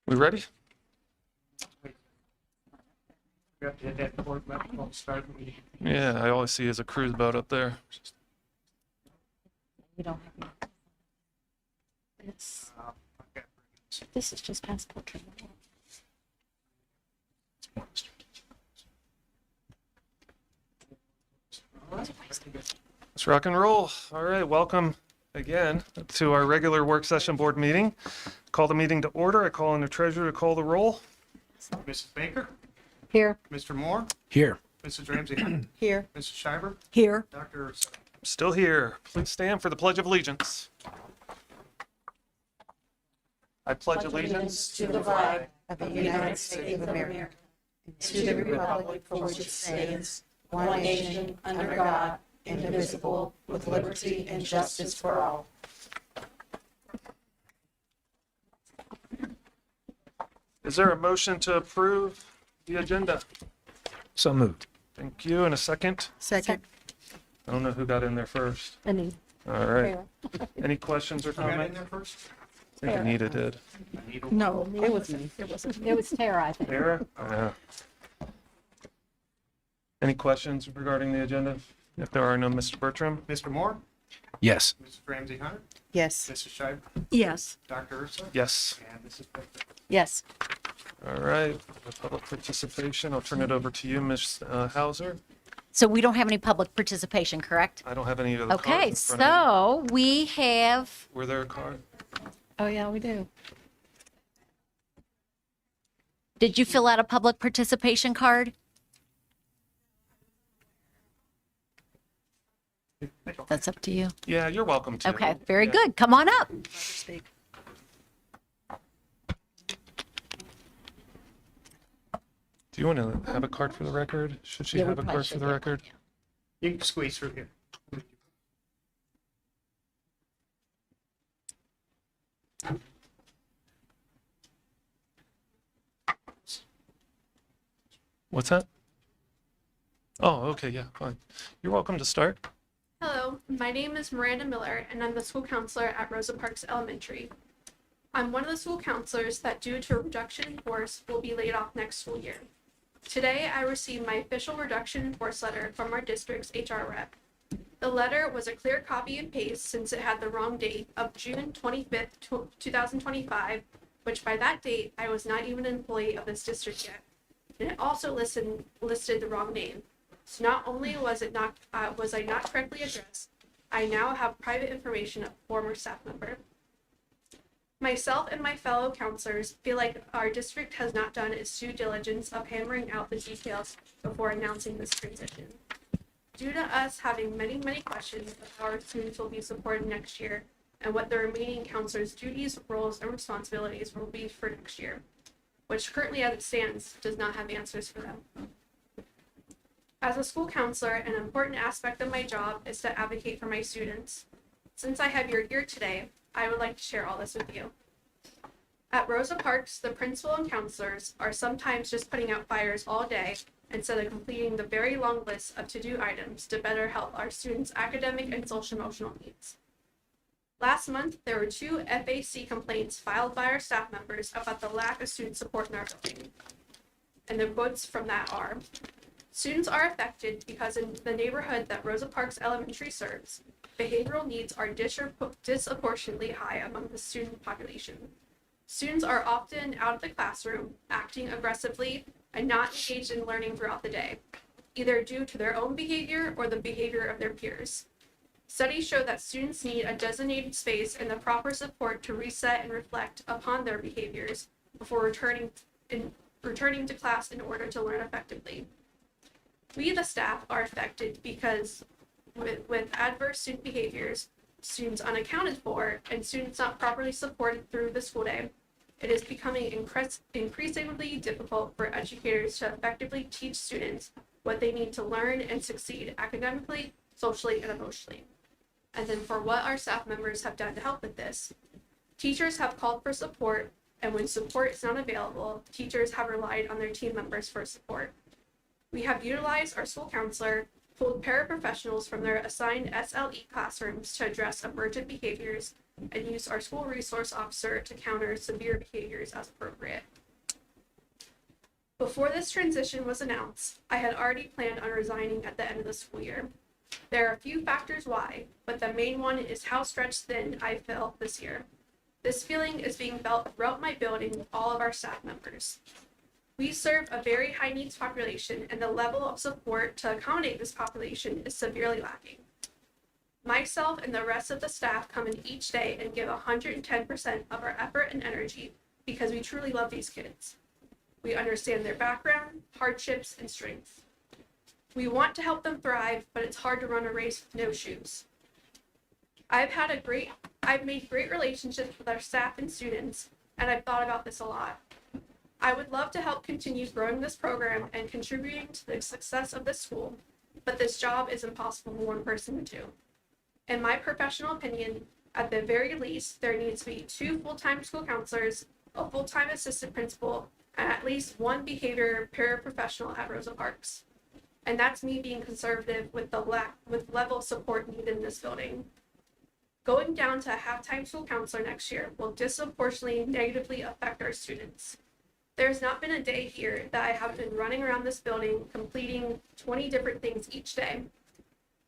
We ready? We have to hit that board member on start the meeting. Yeah, I always see is a cruise boat up there. You don't have any. Okay. This is just passport control. Let's rock and roll. All right, welcome again to our regular work session board meeting. Call the meeting to order. I call on the treasurer to call the roll. Mrs. Baker, Here. Mr. Moore, Here. Mrs. Ramsey, Here. Mrs. Shiver, Here. Dr. Urso. Still here. Please stand for the Pledge of Allegiance. I pledge allegiance To the flag of the United States of America, and to the republic for which it stands, one nation, under God, indivisible, with liberty and justice for all. Is there a motion to approve the agenda? So moved. Thank you. And a second? Second. I don't know who got in there first. Any. All right. Any questions or You got in comments? there first? I think Anita did. No, It was me. It was Tara, I think. Sarah? Yeah. Any questions regarding the agenda? If there are no, Mr. Bertram? Mr. Moore, Yes. Mrs. Ramsey Hunter, Yes. Mrs. Shiver, yes. Dr. Urso, Yes. and Mrs. Baker. Yes. All right. For public participation, I'll turn it over to you, Ms. Hauser. So we don't have any public participation, correct? I don't have any of the cards Okay, in front of me. so we have, Were there a card? Oh, yeah, we do. did you fill out a public participation card? That's up to you. Yeah, you're welcome to. Okay, very Yeah. good. Come on up. Do you want to have a card for the record? Should she Yeah, we have a probably card for should the get record? You can squeeze through here. What's that? Oh, okay, yeah, fine. You're welcome to start. Hello, my name is Miranda Miller, and I'm the school counselor at Rosa Parks Elementary. I'm one of the school counselors that, due to a reduction in force, will be laid off next school year. Today, I received my official reduction in force letter from our district's HR rep. The letter was a clear copy and paste since it had the wrong date of June 25th, 2025, which by that date, I was not even an employee of this district yet. And it also listed the wrong name. So not only was I not correctly addressed, I now have private information of a former staff member. Myself and my fellow counselors feel like our district has not done its due diligence of hammering out the details before announcing this transition. Due to us having many questions of how our students will be supported next year and what the remaining counselors' duties, roles, and responsibilities will be for next year, which currently as it stands does not have answers for them. As a school counselor, an important aspect of my job is to advocate for my students. Since I have your ear today, I would like to share all this with you. At Rosa Parks, the principal and counselors are sometimes just putting out fires all day instead of completing the very long list of to-do items to better help our students' academic and social-emotional needs. Last month, there were 2 FAC complaints filed by our staff members about the lack of student support in our building. And the quotes from that are, students are affected because in the neighborhood that Rosa Parks Elementary serves, behavioral needs are disproportionately high among the student population. Students are often out of the classroom, acting aggressively, and not engaged in learning throughout the day, either due to their own behavior or the behavior of their peers. Studies show that students need a designated space and the proper support to reset and reflect upon their behaviors before returning to class in order to learn effectively. We, the staff, are affected because with adverse student behaviors, students unaccounted for, and students not properly supported through the school day, it is becoming increasingly difficult for educators to effectively teach students what they need to learn and succeed academically, socially, and emotionally. And then for what our staff members have done to help with this. Teachers have called for support, and when support is not available, teachers have relied on their team members for support. We have utilized our school counselor, pulled paraprofessionals from their assigned SLE classrooms to address emergent behaviors, and used our school resource officer to counter severe behaviors as appropriate. Before this transition was announced, I had already planned on resigning at the end of the school year. There are a few factors why, but the main one is how stretched thin I felt this year. This feeling is being felt throughout my building with all of our staff members. We serve a very high needs population, and the level of support to accommodate this population is severely lacking. Myself and the rest of the staff come in each day and give 110% of our effort and energy because we truly love these kids. We understand their background, hardships, and strengths. We want to help them thrive, but it's hard to run a race with no shoes. I've made great relationships with our staff and students, and I've thought about this a lot. I would love to help continue growing this program and contributing to the success of this school, but this job is impossible for one person to do. In my professional opinion, at the very least, there needs to be 2 full-time school counselors, a full-time assistant principal, and at least 1 behavior paraprofessional at Rosa Parks. And that's me being conservative with level of support needed in this building. Going down to a half-time school counselor next year will disproportionately negatively affect our students. There's not been a day here that I haven't been running around this building completing 20 different things each day.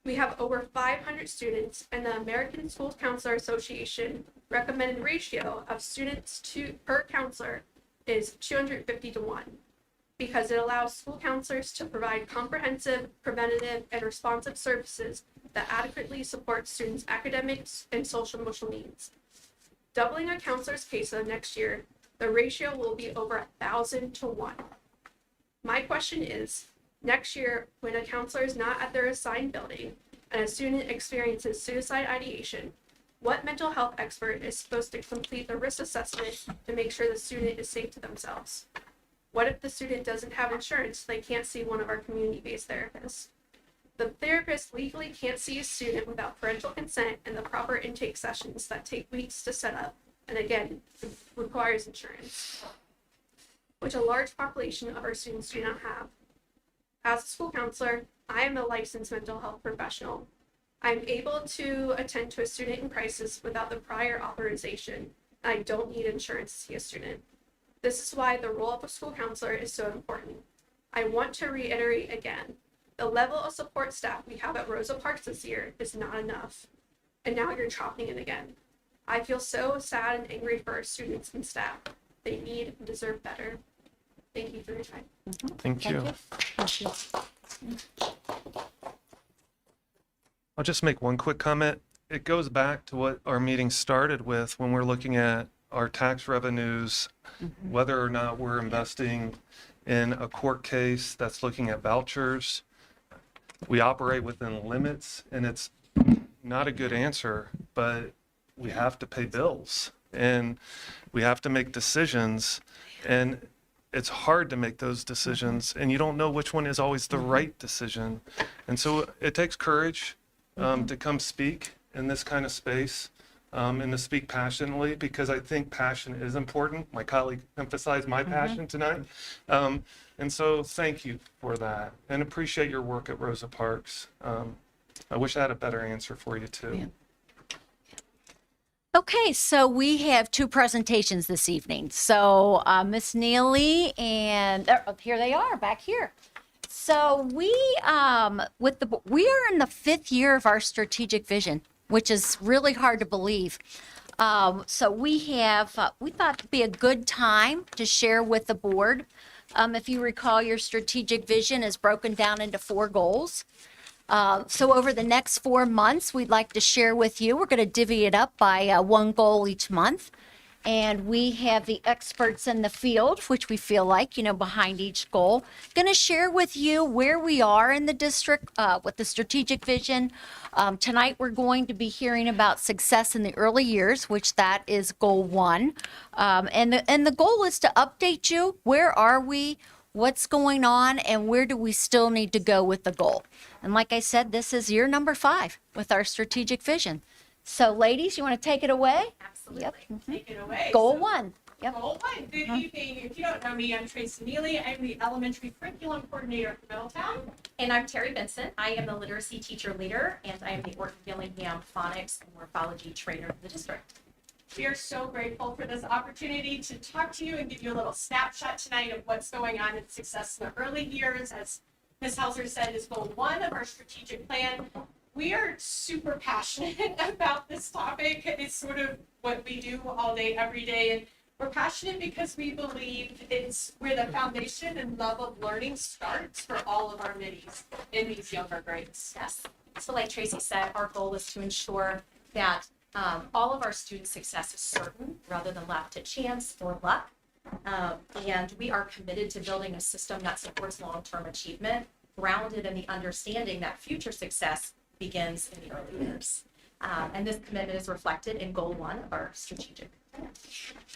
We have over 500 students, and the American School Counselor Association recommended ratio of students per counselor is 250 to 1, because it allows school counselors to provide comprehensive, preventative, and responsive services that adequately support students' academics and social emotional needs. Doubling a counselor's caseload next year, the ratio will be over 1,000 to 1. My question is, next year, when a counselor is not at their assigned building and a student experiences suicide ideation, what mental health expert is supposed to complete the risk assessment to make sure the student is safe to themselves? What if the student doesn't have insurance, so they can't see one of our community-based therapists? The therapist legally can't see a student without parental consent and the proper intake sessions that take weeks to set up, and again, requires insurance, which a large population of our students do not have. As a school counselor, I am a licensed mental health professional. I am able to attend to a student in crisis without the prior authorization, and I don't need insurance to see a student. This is why the role of a school counselor is so important. I want to reiterate again, the level of support staff we have at Rosa Parks this year is not enough. And now you're chopping it again. I feel so sad and angry for our students and staff. They need and deserve better. Thank you for your time. Thank you. I'll just make one quick comment. It goes back to what our meeting started with when we're looking at our tax revenues, whether or not we're investing in a court case that's looking at vouchers. We operate within limits, and it's not a good answer, but we have to pay bills and we have to make decisions, and it's hard to make those decisions, and you don't know which one is always the right decision. And so it takes courage to come speak in this kind of space and to speak passionately, because I think passion is important. My colleague emphasized my passion tonight. And so thank you for that, and appreciate your work at Rosa Parks. I wish I had a better answer for you too. Yeah. Okay, so we have 2 presentations this evening. So Miss Neely and here they are back here. So we are in the 5th year of our strategic vision, which is really hard to believe. So we thought it'd be a good time to share with the board. If you recall, your strategic vision is broken down into 4 goals. So over the next 4 months, we'd like to share with you, we're going to divvy it up by 1 goal each month. And we have the experts in the field, which we feel like, behind each goal, going to share with you where we are in the district with the strategic vision. Tonight, we're going to be hearing about success in the early years, which that is goal 1. And the goal is to update you. Where are we? What's going on? And where do we still need to go with the goal? And like I said, this is year number 5 with our strategic vision. So ladies, you want to take it away? Absolutely. Yep. Take it away. Goal So, 1. Yep. Goal 1. Good evening. If you don't know me, I'm Tracy Neely. I'm the elementary curriculum coordinator for Middletown. And I'm Terry Vincent. I am the literacy teacher leader, and I am the Orton Gillingham phonics and morphology trainer of the district. We are so grateful for this opportunity to talk to you and give you a little snapshot tonight of what's going on in success in the early years. As Ms. Hauser said, is goal 1 of our strategic plan. We are super passionate about this topic. It's sort of what we do all day, every day. And we're passionate because we believe it's where the foundation and love of learning starts for all of our middies in these younger grades. Yes. So like Tracy said, our goal is to ensure that all of our student success is certain rather than left to chance or luck. And we are committed to building a system that supports long-term achievement, grounded in the understanding that future success begins in the early years. And this commitment is reflected in goal 1 of our strategic plan.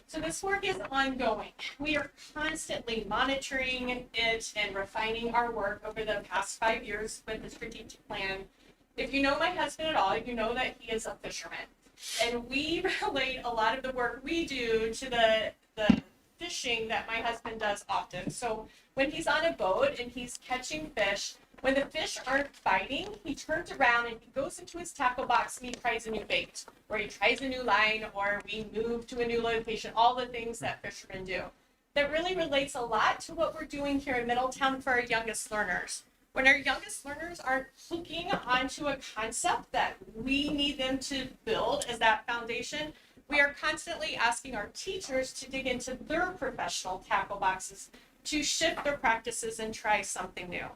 So this work is ongoing. We are constantly monitoring it and refining our work over the past 5 years with the strategic plan. If you know my husband at all, you know that he is a fisherman. And we relate a lot of the work we do to the fishing that my husband does often. So when he's on a boat and he's catching fish, when the fish aren't biting, he turns around and he goes into his tackle box and he tries a new bait, or he tries a new line, or we move to a new location, all the things that fishermen do. That really relates a lot to what we're doing here in Middletown for our youngest learners. When our youngest learners aren't hooking onto a concept that we need them to build as that foundation, we are constantly asking our teachers to dig into their professional tackle boxes, to shift their practices and try something new.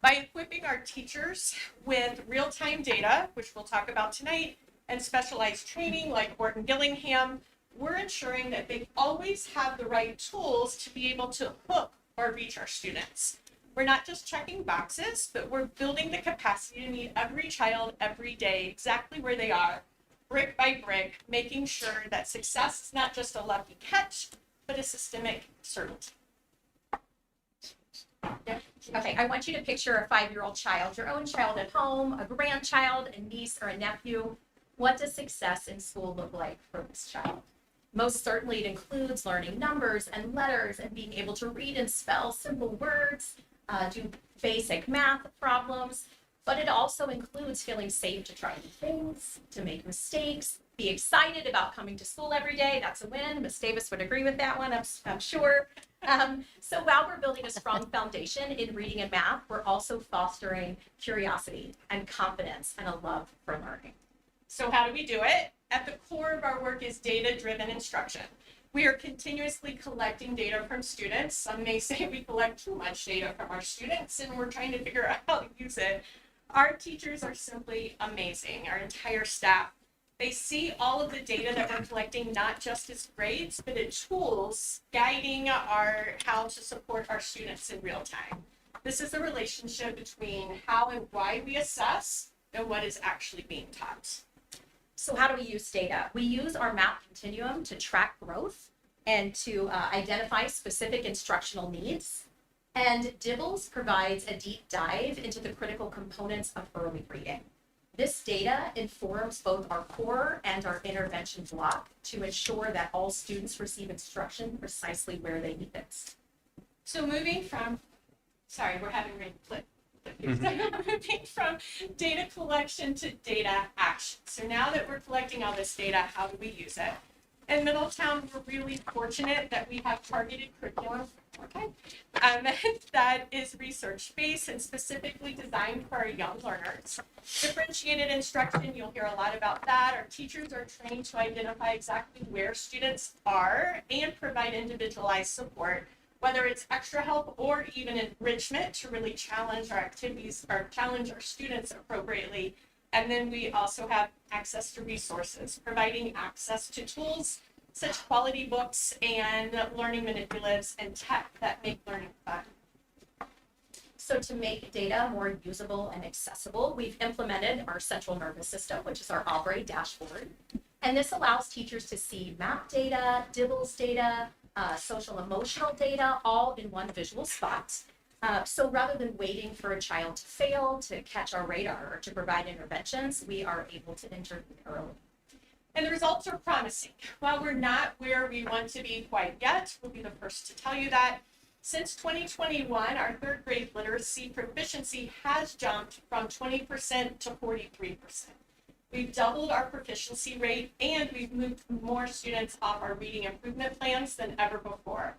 By equipping our teachers with real-time data, which we'll talk about tonight, and specialized training like Orton Gillingham, we're ensuring that they always have the right tools to be able to hook or reach our students. We're not just checking boxes, but we're building the capacity to meet every child every day, exactly where they are, brick by brick, making sure that success is not just a lucky catch, but a systemic certainty. Yep. Okay, I want you to picture a 5-year-old child, your own child at home, a grandchild, a niece, or a nephew. What does success in school look like for this child? Most certainly it includes learning numbers and letters and being able to read and spell simple words, do basic math problems, but it also includes feeling safe to try new things, to make mistakes, be excited about coming to school every day. That's a win. Ms. Davis would agree with that one, I'm sure. So while we're building a strong foundation in reading and math, we're also fostering curiosity and confidence and a love for learning. So how do we do it? At the core of our work is data-driven instruction. We are continuously collecting data from students. Some may say we collect too much data from our students and we're trying to figure out how to use it. Our teachers are simply amazing, our entire staff. They see all of the data that we're collecting, not just as grades, but as tools guiding how to support our students in real time. This is a relationship between how and why we assess and what is actually being taught. So how do we use data? We use our map continuum to track growth and to identify specific instructional needs. And DIBBLES provides a deep dive into the critical components of early reading. This data informs both our core and our intervention block to ensure that all students receive instruction precisely where they need it. So moving from moving from data collection to data action. So now that we're collecting all this data, how do we use it? In Middletown, we're really fortunate that we have targeted curriculum, that is research-based and specifically designed for our young learners. Differentiated instruction, you'll hear a lot about that. Our teachers are trained to identify exactly where students are and provide individualized support, whether it's extra help or even enrichment to really challenge our activities or challenge our students appropriately. And then we also have access to resources, providing access to tools such quality books and learning manipulatives and tech that make learning fun. So to make data more usable and accessible, we've implemented our central nervous system, which is our Albrae dashboard. And this allows teachers to see map data, DIBELS data, social emotional data, all in one visual spot. So rather than waiting for a child to fail to catch our radar or to provide interventions, we are able to intervene early. And the results are promising. While we're not where we want to be quite yet, we'll be the first to tell you that. Since 2021, our third grade literacy proficiency has jumped from 20% to 43%. We've doubled our proficiency rate and we've moved more students off our reading improvement plans than ever before.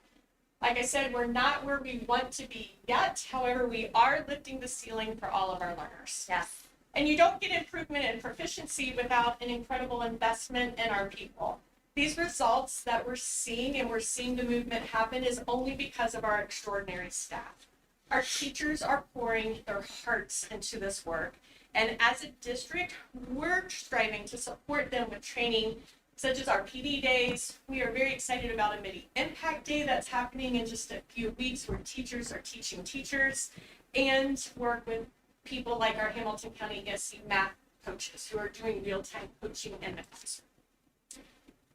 Like I said, we're not where we want to be yet. However, we are lifting the ceiling for all of our learners. Yes. And you don't get improvement in proficiency without an incredible investment in our people. These results that we're seeing and we're seeing the movement happen is only because of our extraordinary staff. Our teachers are pouring their hearts into this work. And as a district, we're striving to support them with training such as our PD days. We are very excited about a Midi Impact Day that's happening in just a few weeks where teachers are teaching teachers and work with people like our Hamilton County ESC math coaches who are doing real-time coaching in the classroom.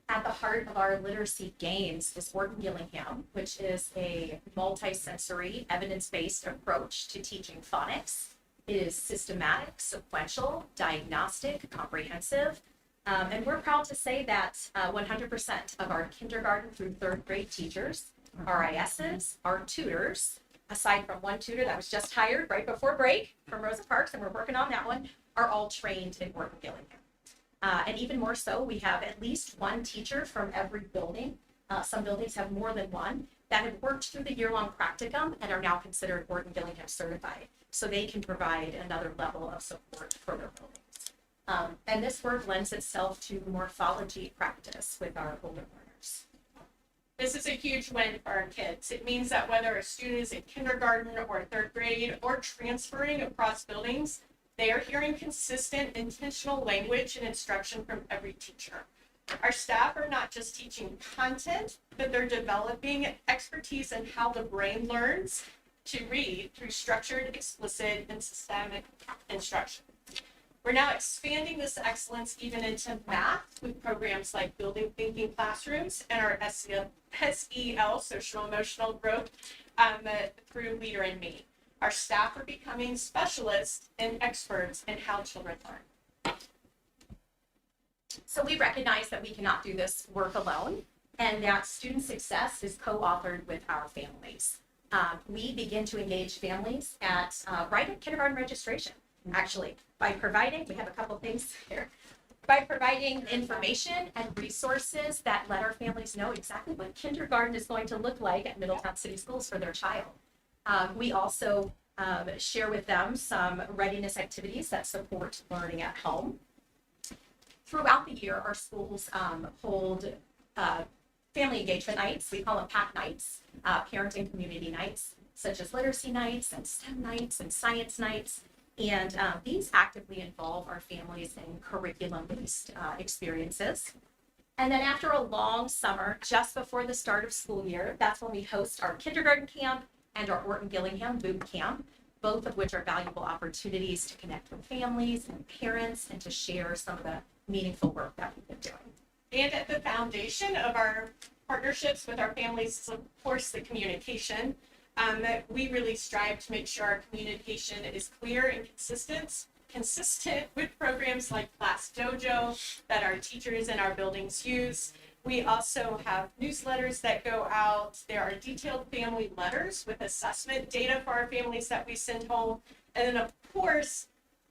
At the heart of our literacy gains is Orton Gillingham, which is a multi-sensory, evidence-based approach to teaching phonics. It is systematic, sequential, diagnostic, comprehensive, and we're proud to say that 100% of our kindergarten through third grade teachers, RISs, our tutors, aside from one tutor that was just hired right before break from Rosa Parks, and we're working on that one, are all trained in Orton Gillingham. And even more so, we have at least one teacher from every building. Some buildings have more than one that have worked through the year-long practicum and are now considered Orton Gillingham certified. So they can provide another level of support for their buildings. And this work lends itself to morphology practice with our older learners. This is a huge win for our kids. It means that whether a student is in kindergarten or third grade or transferring across buildings, they are hearing consistent, intentional language and instruction from every teacher. Our staff are not just teaching content, but they're developing expertise in how the brain learns to read through structured, explicit, and systemic instruction. We're now expanding this excellence even into math with programs like Building Thinking Classrooms and our SEL, Social Emotional Growth, through Leader in Me. Our staff are becoming specialists and experts in how children learn. So we recognize that we cannot do this work alone and that student success is co-authored with our families. We begin to engage families at right at kindergarten registration, actually, by providing, we have a couple things here, by providing information and resources that let our families know exactly what kindergarten is going to look like at Middletown City Schools for their child. We also share with them some readiness activities that support learning at home. Throughout the year, our schools hold family engagement nights. We call them PAC nights, parent and community nights, such as literacy nights and STEM nights and science nights. And these actively involve our families in curriculum-based experiences. And then after a long summer, just before the start of school year, that's when we host our kindergarten camp and our Orton Gillingham boot camp, both of which are valuable opportunities to connect with families and parents and to share some of the meaningful work that we've been doing. And at the foundation of our partnerships with our families is, of course, the communication. That we really strive to make sure our communication is clear and consistent with programs like Class Dojo that our teachers in our buildings use. We also have newsletters that go out. There are detailed family letters with assessment data for our families that we send home. And then, of course,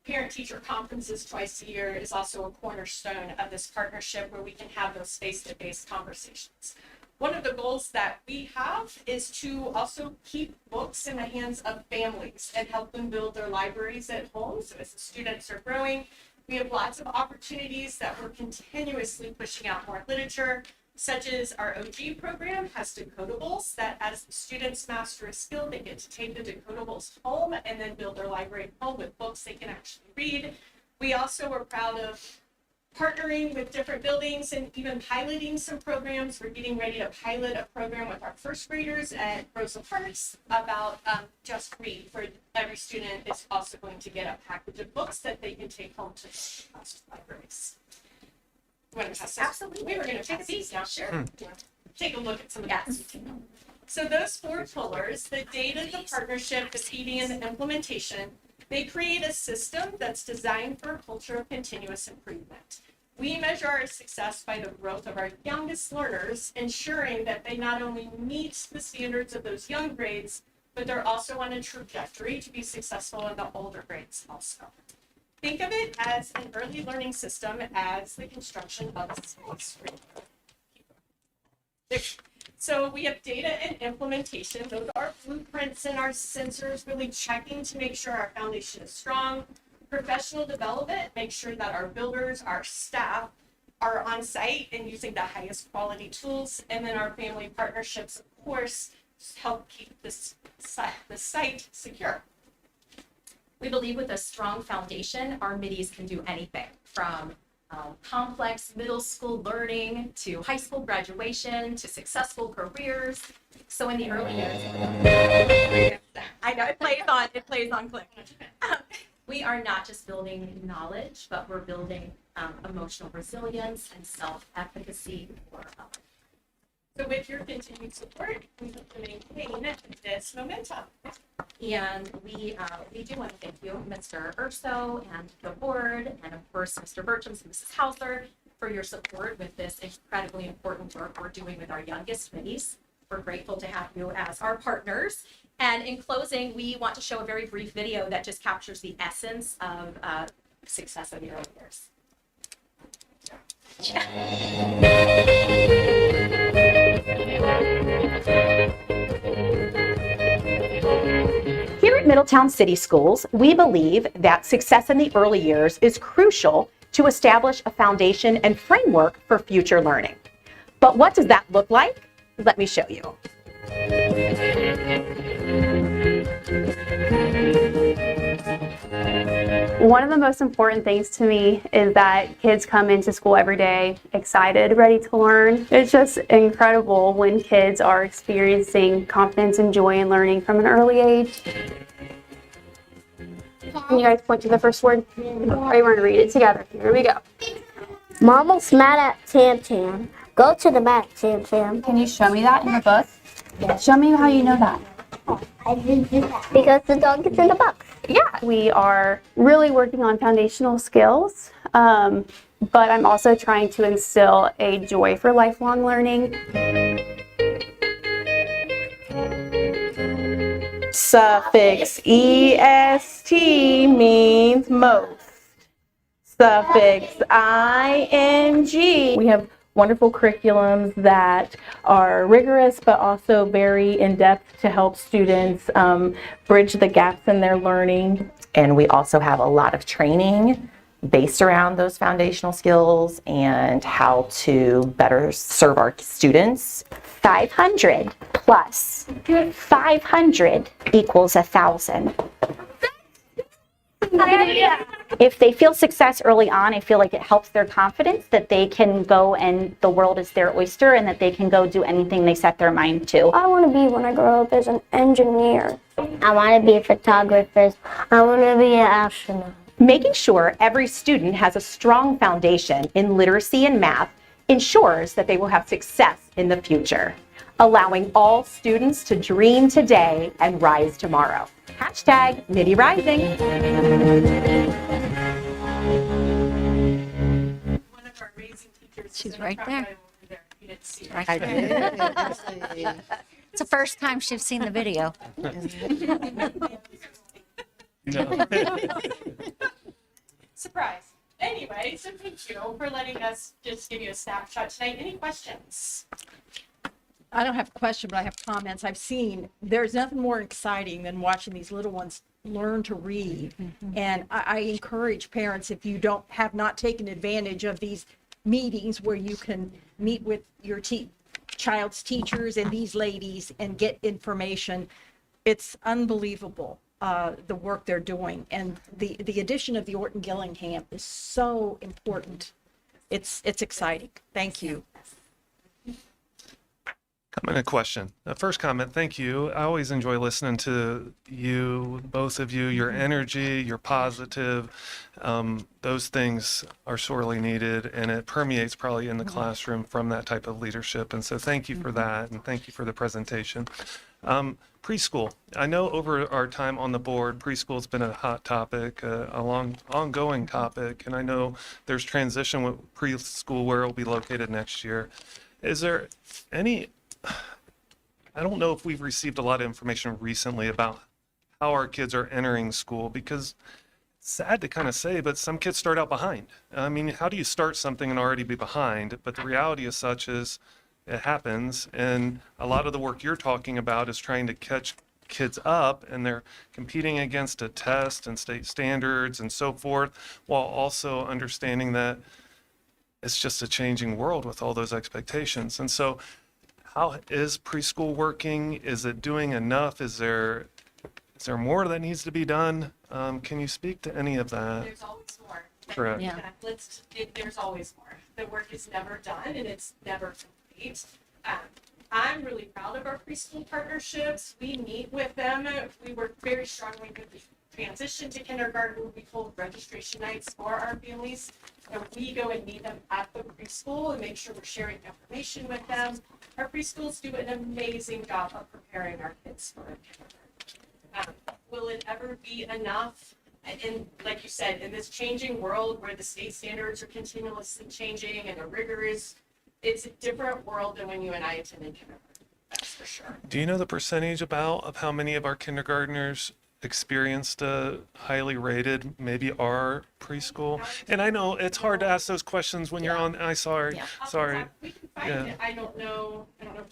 parent-teacher conferences twice a year is also a cornerstone of this partnership where we can have those face-to-face conversations. One of the goals that we have is to also keep books in the hands of families and help them build their libraries at home. So as the students are growing, we have lots of opportunities that we're continuously pushing out more literature, such as our OG program has decodables that as the students master a skill, they get to take the decodables home and then build their library at home with books they can actually read. We also are proud of partnering with different buildings and even piloting some programs. We're getting ready to pilot a program with our first graders at Rosa Parks about Just Read. For every student is also going to get a package of books that they can take home to the libraries. You want to pass those? Absolutely. We were going to Take a pass seat. these down. Sure. Take a look at some of Yes. those. So those 4 pillars, the data, the partnership, the PD, and the implementation, they create a system that's designed for a culture of continuous improvement. We measure our success by the growth of our youngest learners, ensuring that they not only meet the standards of those young grades, but they're also on a trajectory to be successful in the older grades also. Think of it as an early learning system as the construction of a skyscraper. So we have data and implementation. Those are blueprints and our sensors really checking to make sure our foundation is strong. Professional development, make sure that our builders, our staff are on site and using the highest quality tools. And then our family partnerships, of course, help keep the site secure. We believe with a strong foundation, our middies can do anything from complex middle school learning to high school graduation to successful careers. So in the early years, I know it plays on click. We are not just building knowledge, but we're building emotional resilience and self-efficacy for others. So with your continued support, we hope to maintain this momentum. And we do want to thank you, Mr. Urso and the board, and of course, Mr. Burchams and Mrs. Hauser for your support with this incredibly important work we're doing with our youngest middies. We're grateful to have you as our partners. And in closing, we want to show a very brief video that just captures the essence of success in the early years. Here at Middletown City Schools, we believe that success in the early years is crucial to establish a foundation and framework for future learning. But what does that look like? Let me show you. One of the most important things to me is that kids come into school every day excited, ready to learn. It's just incredible when kids are experiencing confidence and joy in learning from an early age. Can you guys point to the first word? Are you going to read it together? Here we go. Mama's mad at Tam Tam. Go to the mat, Tam Tam. Can you show me that in the book? Show me how you know that. I didn't do that. Because the dog is in the box. Yeah, we are really working on foundational skills, but I'm also trying to instill a joy for lifelong learning. Suffix EST means most. Suffix ING. We have wonderful curriculums that are rigorous but also very in-depth to help students bridge the gaps in their learning. And we also have a lot of training based around those foundational skills and how to better serve our students. 500 plus 500 equals 1,000. If they feel success early on, I feel like it helps their confidence that they can go and the world is their oyster and that they can go do anything they set their mind to. I want to be when I grow up as an engineer. I want to be a photographer. I want to be an astronaut. Making sure every student has a strong foundation in literacy and math ensures that they will have success in the future, allowing all students to dream today and rise tomorrow. Hashtag Midi Rising. One of our amazing teachers. She's is in the right front there. row over there. You didn't see her. Right there. It's the first time she's seen the video. Surprise. Anyway, so thank you for letting us just give you a snapshot tonight. Any questions? I don't have a question, but I have comments. I've seen, there's nothing more exciting than watching these little ones learn to read. And I encourage parents, if you have not taken advantage of these meetings where you can meet with your child's teachers and these ladies and get information, it's unbelievable, the work they're doing. And the addition of the Orton Gillingham is so important it's exciting. Thank you. Comment and question. First comment, thank you. I always enjoy listening to you, both of you, your energy, your positive. Those things are sorely needed, and it permeates probably in the classroom from that type of leadership. And so thank you for that, and thank you for the presentation. Preschool. I know over our time on the board, preschool's been a hot topic, a long, ongoing topic, and I know there's transition with preschool where it will be located next year. Is there any, I don't know if we've received a lot of information recently about how our kids are entering school, because it's sad to kind of say, but some kids start out behind. I mean, how do you start something and already be behind? But the reality is such is it happens, and a lot of the work you're talking about is trying to catch kids up, and they're competing against a test and state standards and so forth, while also understanding that it's just a changing world with all those expectations. And so how is preschool working? Is it doing enough? Is there more that needs to be done? Can you speak to any of that? There's always more. Correct. Yeah. There's always more. The work is never done and it's never complete. I'm really proud of our preschool partnerships. We meet with them. We work very strongly with the transition to kindergarten. We hold registration nights for our families. And we go and meet them at the preschool and make sure we're sharing information with them. Our preschools do an amazing job of preparing our kids for kindergarten. Will it ever be enough? And like you said, in this changing world where the state standards are continuously changing and the rigor is, it's a different world than when you and I attended kindergarten. That's for sure. Do you know the percentage of how many of our kindergartners experienced a highly rated, maybe our preschool? And I know it's hard to ask those questions when you're on, sorry. We can find Yeah. it. I don't know.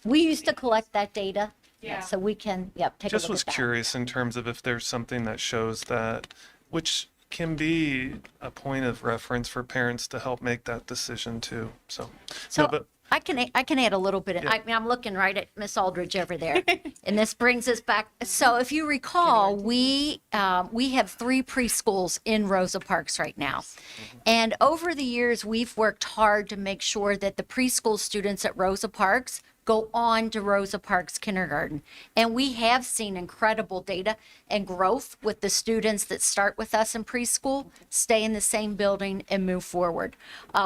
We used to collect that data. Yeah. So we can, take a Just look was at that. curious in terms of if there's something that shows that, which can be a point of reference for parents to help make that decision too. So, So no, but I can add a little bit. Yeah. I mean, I'm looking right at Miss Aldridge over there, and this brings us back. So if you recall, we have 3 preschools in Rosa Parks right now, and over the years we've worked hard to make sure that the preschool students at Rosa Parks go on to Rosa Parks Kindergarten. And we have seen incredible data and growth with the students that start with us in preschool, stay in the same building, and move forward.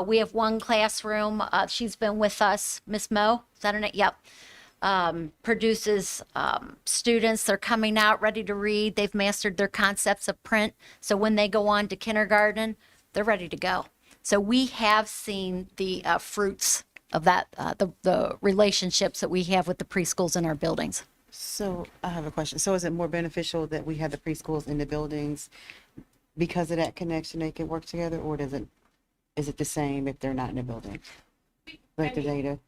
We have one classroom, she's been with us, Miss Mo, is that her name? Yep. Produces students, they're coming out ready to read, they've mastered their concepts of print, so when they go on to kindergarten, they're ready to go. So we have seen the fruits of that, the relationships that we have with the preschools in our buildings. So I have a question. So is it more beneficial that we have the preschools in the buildings because of that connection, they can work together, or is it the same if they're not in the building? Like the data?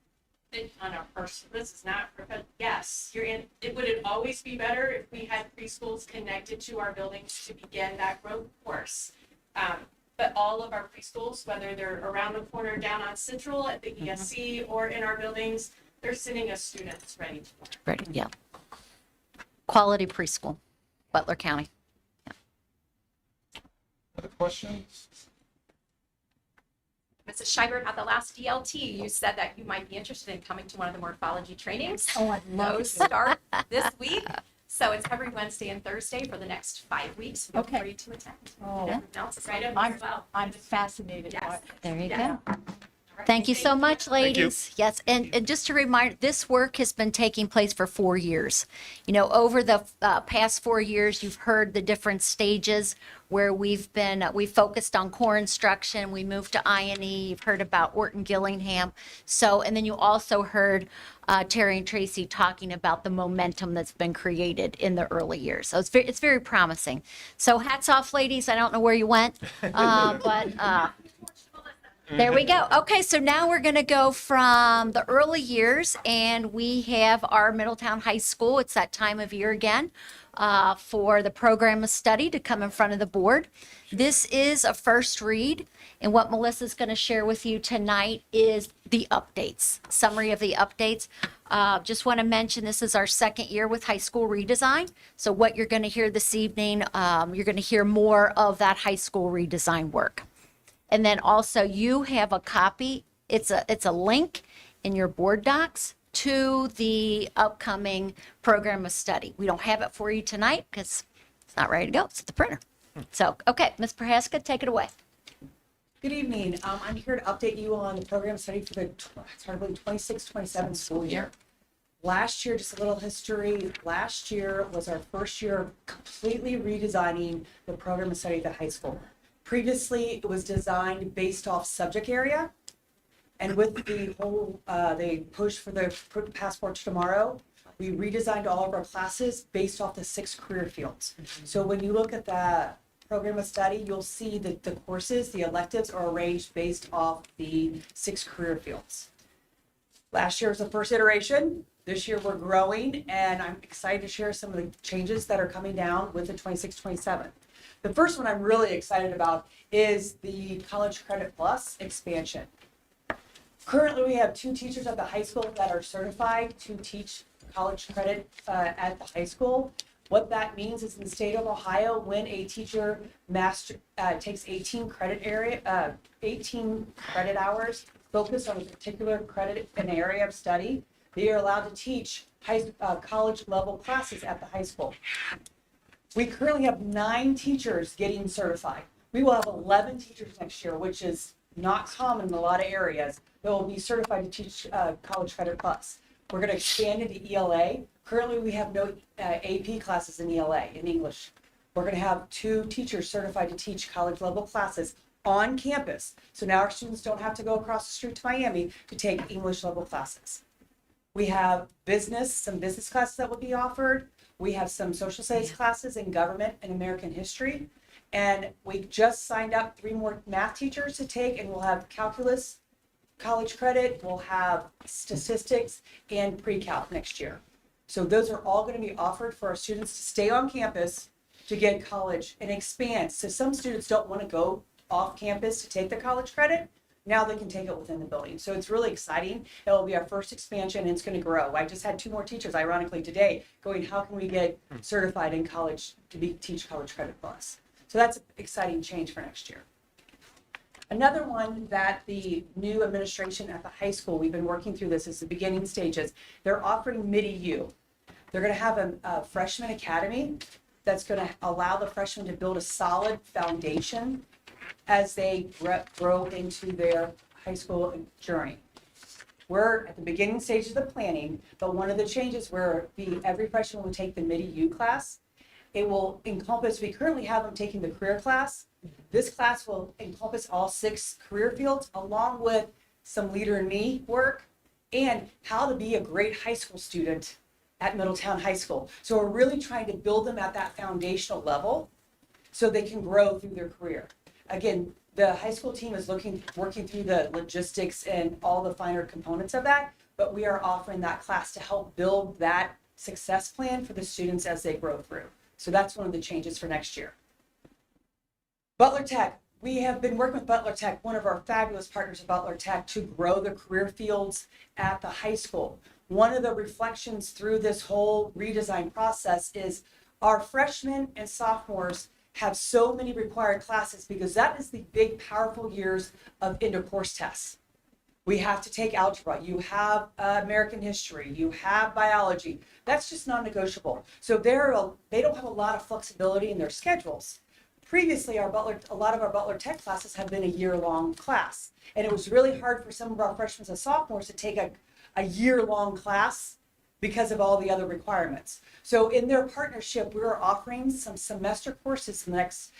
On our personal, this is not, but yes, it would always be better if we had preschools connected to our buildings to begin that growth course. But all of our preschools, whether they're around the corner down on Central at the ESC or in our buildings, they're sending us students ready to learn. Ready, yeah. Quality preschool, Butler County. other questions? Mrs. Scheibert, at the last DLT, you said that you might be interested in coming to one of the morphology trainings. Oh, I'd love Those to. start this week. So it's every Wednesday and Thursday for the next 5 weeks. Feel Okay. free to attend. Oh, Everyone else is right up I'm, as well. I'm fascinated by Yes. it. There you Yeah. go. Thank you so much, ladies. Yes, and just a reminder, this work has been taking place for 4 years. You know, over the past 4 years, you've heard the different stages where we focused on core instruction, we moved to I&E, you've heard about Orton Gillingham. So, and then you also heard Terry and Tracy talking about the momentum that's been created in the early years. So it's very promising. So hats off, ladies. I don't know where you went, but there we go. Okay, so now we're going to go from the early years, and we have our Middletown High School. It's that time of year again for the program of study to come in front of the board. This is a first read, and what Melissa's going to share with you tonight is the updates, summary of the updates. Just want to mention this is our second year with high school redesign. So what you're going to hear this evening, you're going to hear more of that high school redesign work. And then also you have a copy, it's a link in your board docs to the upcoming program of study. We don't have it for you tonight because it's not ready to go. It's at the printer. So, okay, Ms. Prohaska, take it away. Good evening. I'm here to update you on the program study for the 26-27 school year. Last year, just a little history, last year was our first year completely redesigning the program of study at the high school. Previously, it was designed based off subject area. And with the whole, the push for the Passport to Tomorrow, we redesigned all of our classes based off the 6 career fields. So when you look at the program of study, you'll see that the courses, the electives are arranged based off the 6 career fields. Last year was the first iteration. This year we're growing, and I'm excited to share some of the changes that are coming down with the 26-27. The first one I'm really excited about is the College Credit Plus expansion. Currently, we have 2 teachers at the high school that are certified to teach college credit at the high school. What that means is in the state of Ohio, when a teacher takes 18 credit hours focused on a particular credit an area of study, they are allowed to teach college level classes at the high school. We currently have 9 teachers getting certified. We will have 11 teachers next year, which is not common in a lot of areas, that will be certified to teach College Credit Plus. We're going to expand into ELA. Currently, we have no AP classes in ELA, in English. We're going to have 2 teachers certified to teach college level classes on campus. So now our students don't have to go across the street to Miami to take English level classes. We have some business classes that will be offered. We have some social studies classes in government and American history. And we just signed up 3 more math teachers to take, and we'll have calculus, college credit, we'll have statistics, and pre-calc next year. So those are all going to be offered for our students to stay on campus to get college and expand. So some students don't want to go off campus to take the college credit. Now they can take it within the building. So it's really exciting. It will be our first expansion, and it's going to grow. I just had 2 more teachers, ironically, today going, how can we get certified in college to teach College Credit Plus? So that's an exciting change for next year. Another one that the new administration at the high school, we've been working through this, is the beginning stages. They're offering Mid-EU. They're going to have a freshman academy that's going to allow the freshmen to build a solid foundation as they grow into their high school journey. We're at the beginning stage of the planning, but one of the changes where every freshman will take the Mid-EU class. It will encompass, we currently have them taking the career class. This class will encompass all 6 career fields, along with some Leader in Me work and how to be a great high school student at Middletown High School. So we're really trying to build them at that foundational level so they can grow through their career. Again, the high school team is working through the logistics and all the finer components of that, but we are offering that class to help build that success plan for the students as they grow through. So that's one of the changes for next year. Butler Tech. We have been working with Butler Tech, one of our fabulous partners at Butler Tech, to grow the career fields at the high school. One of the reflections through this whole redesign process is our freshmen and sophomores have so many required classes because that is the big, powerful years of intercourse tests. We have to take algebra. You have American history. You have biology. That's just non-negotiable. So they don't have a lot of flexibility in their schedules. Previously, a lot of our Butler Tech classes have been a year-long class. And it was really hard for some of our freshmen and sophomores to take a year-long class because of all the other requirements. So in their partnership, we are offering some semester courses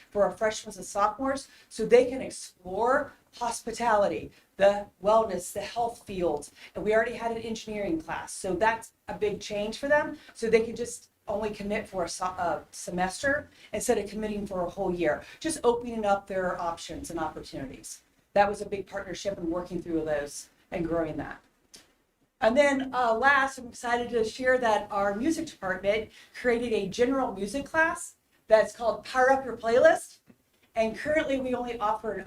for our freshmen and sophomores so they can explore hospitality, the wellness, the health fields. And we already had an engineering class. So that's a big change for them. So they can just only commit for a semester instead of committing for a whole year, just opening up their options and opportunities. That was a big partnership and working through those and growing that. And then last, I'm excited to share that our music department created a general music class that's called Power Up Your Playlist. And currently we only offer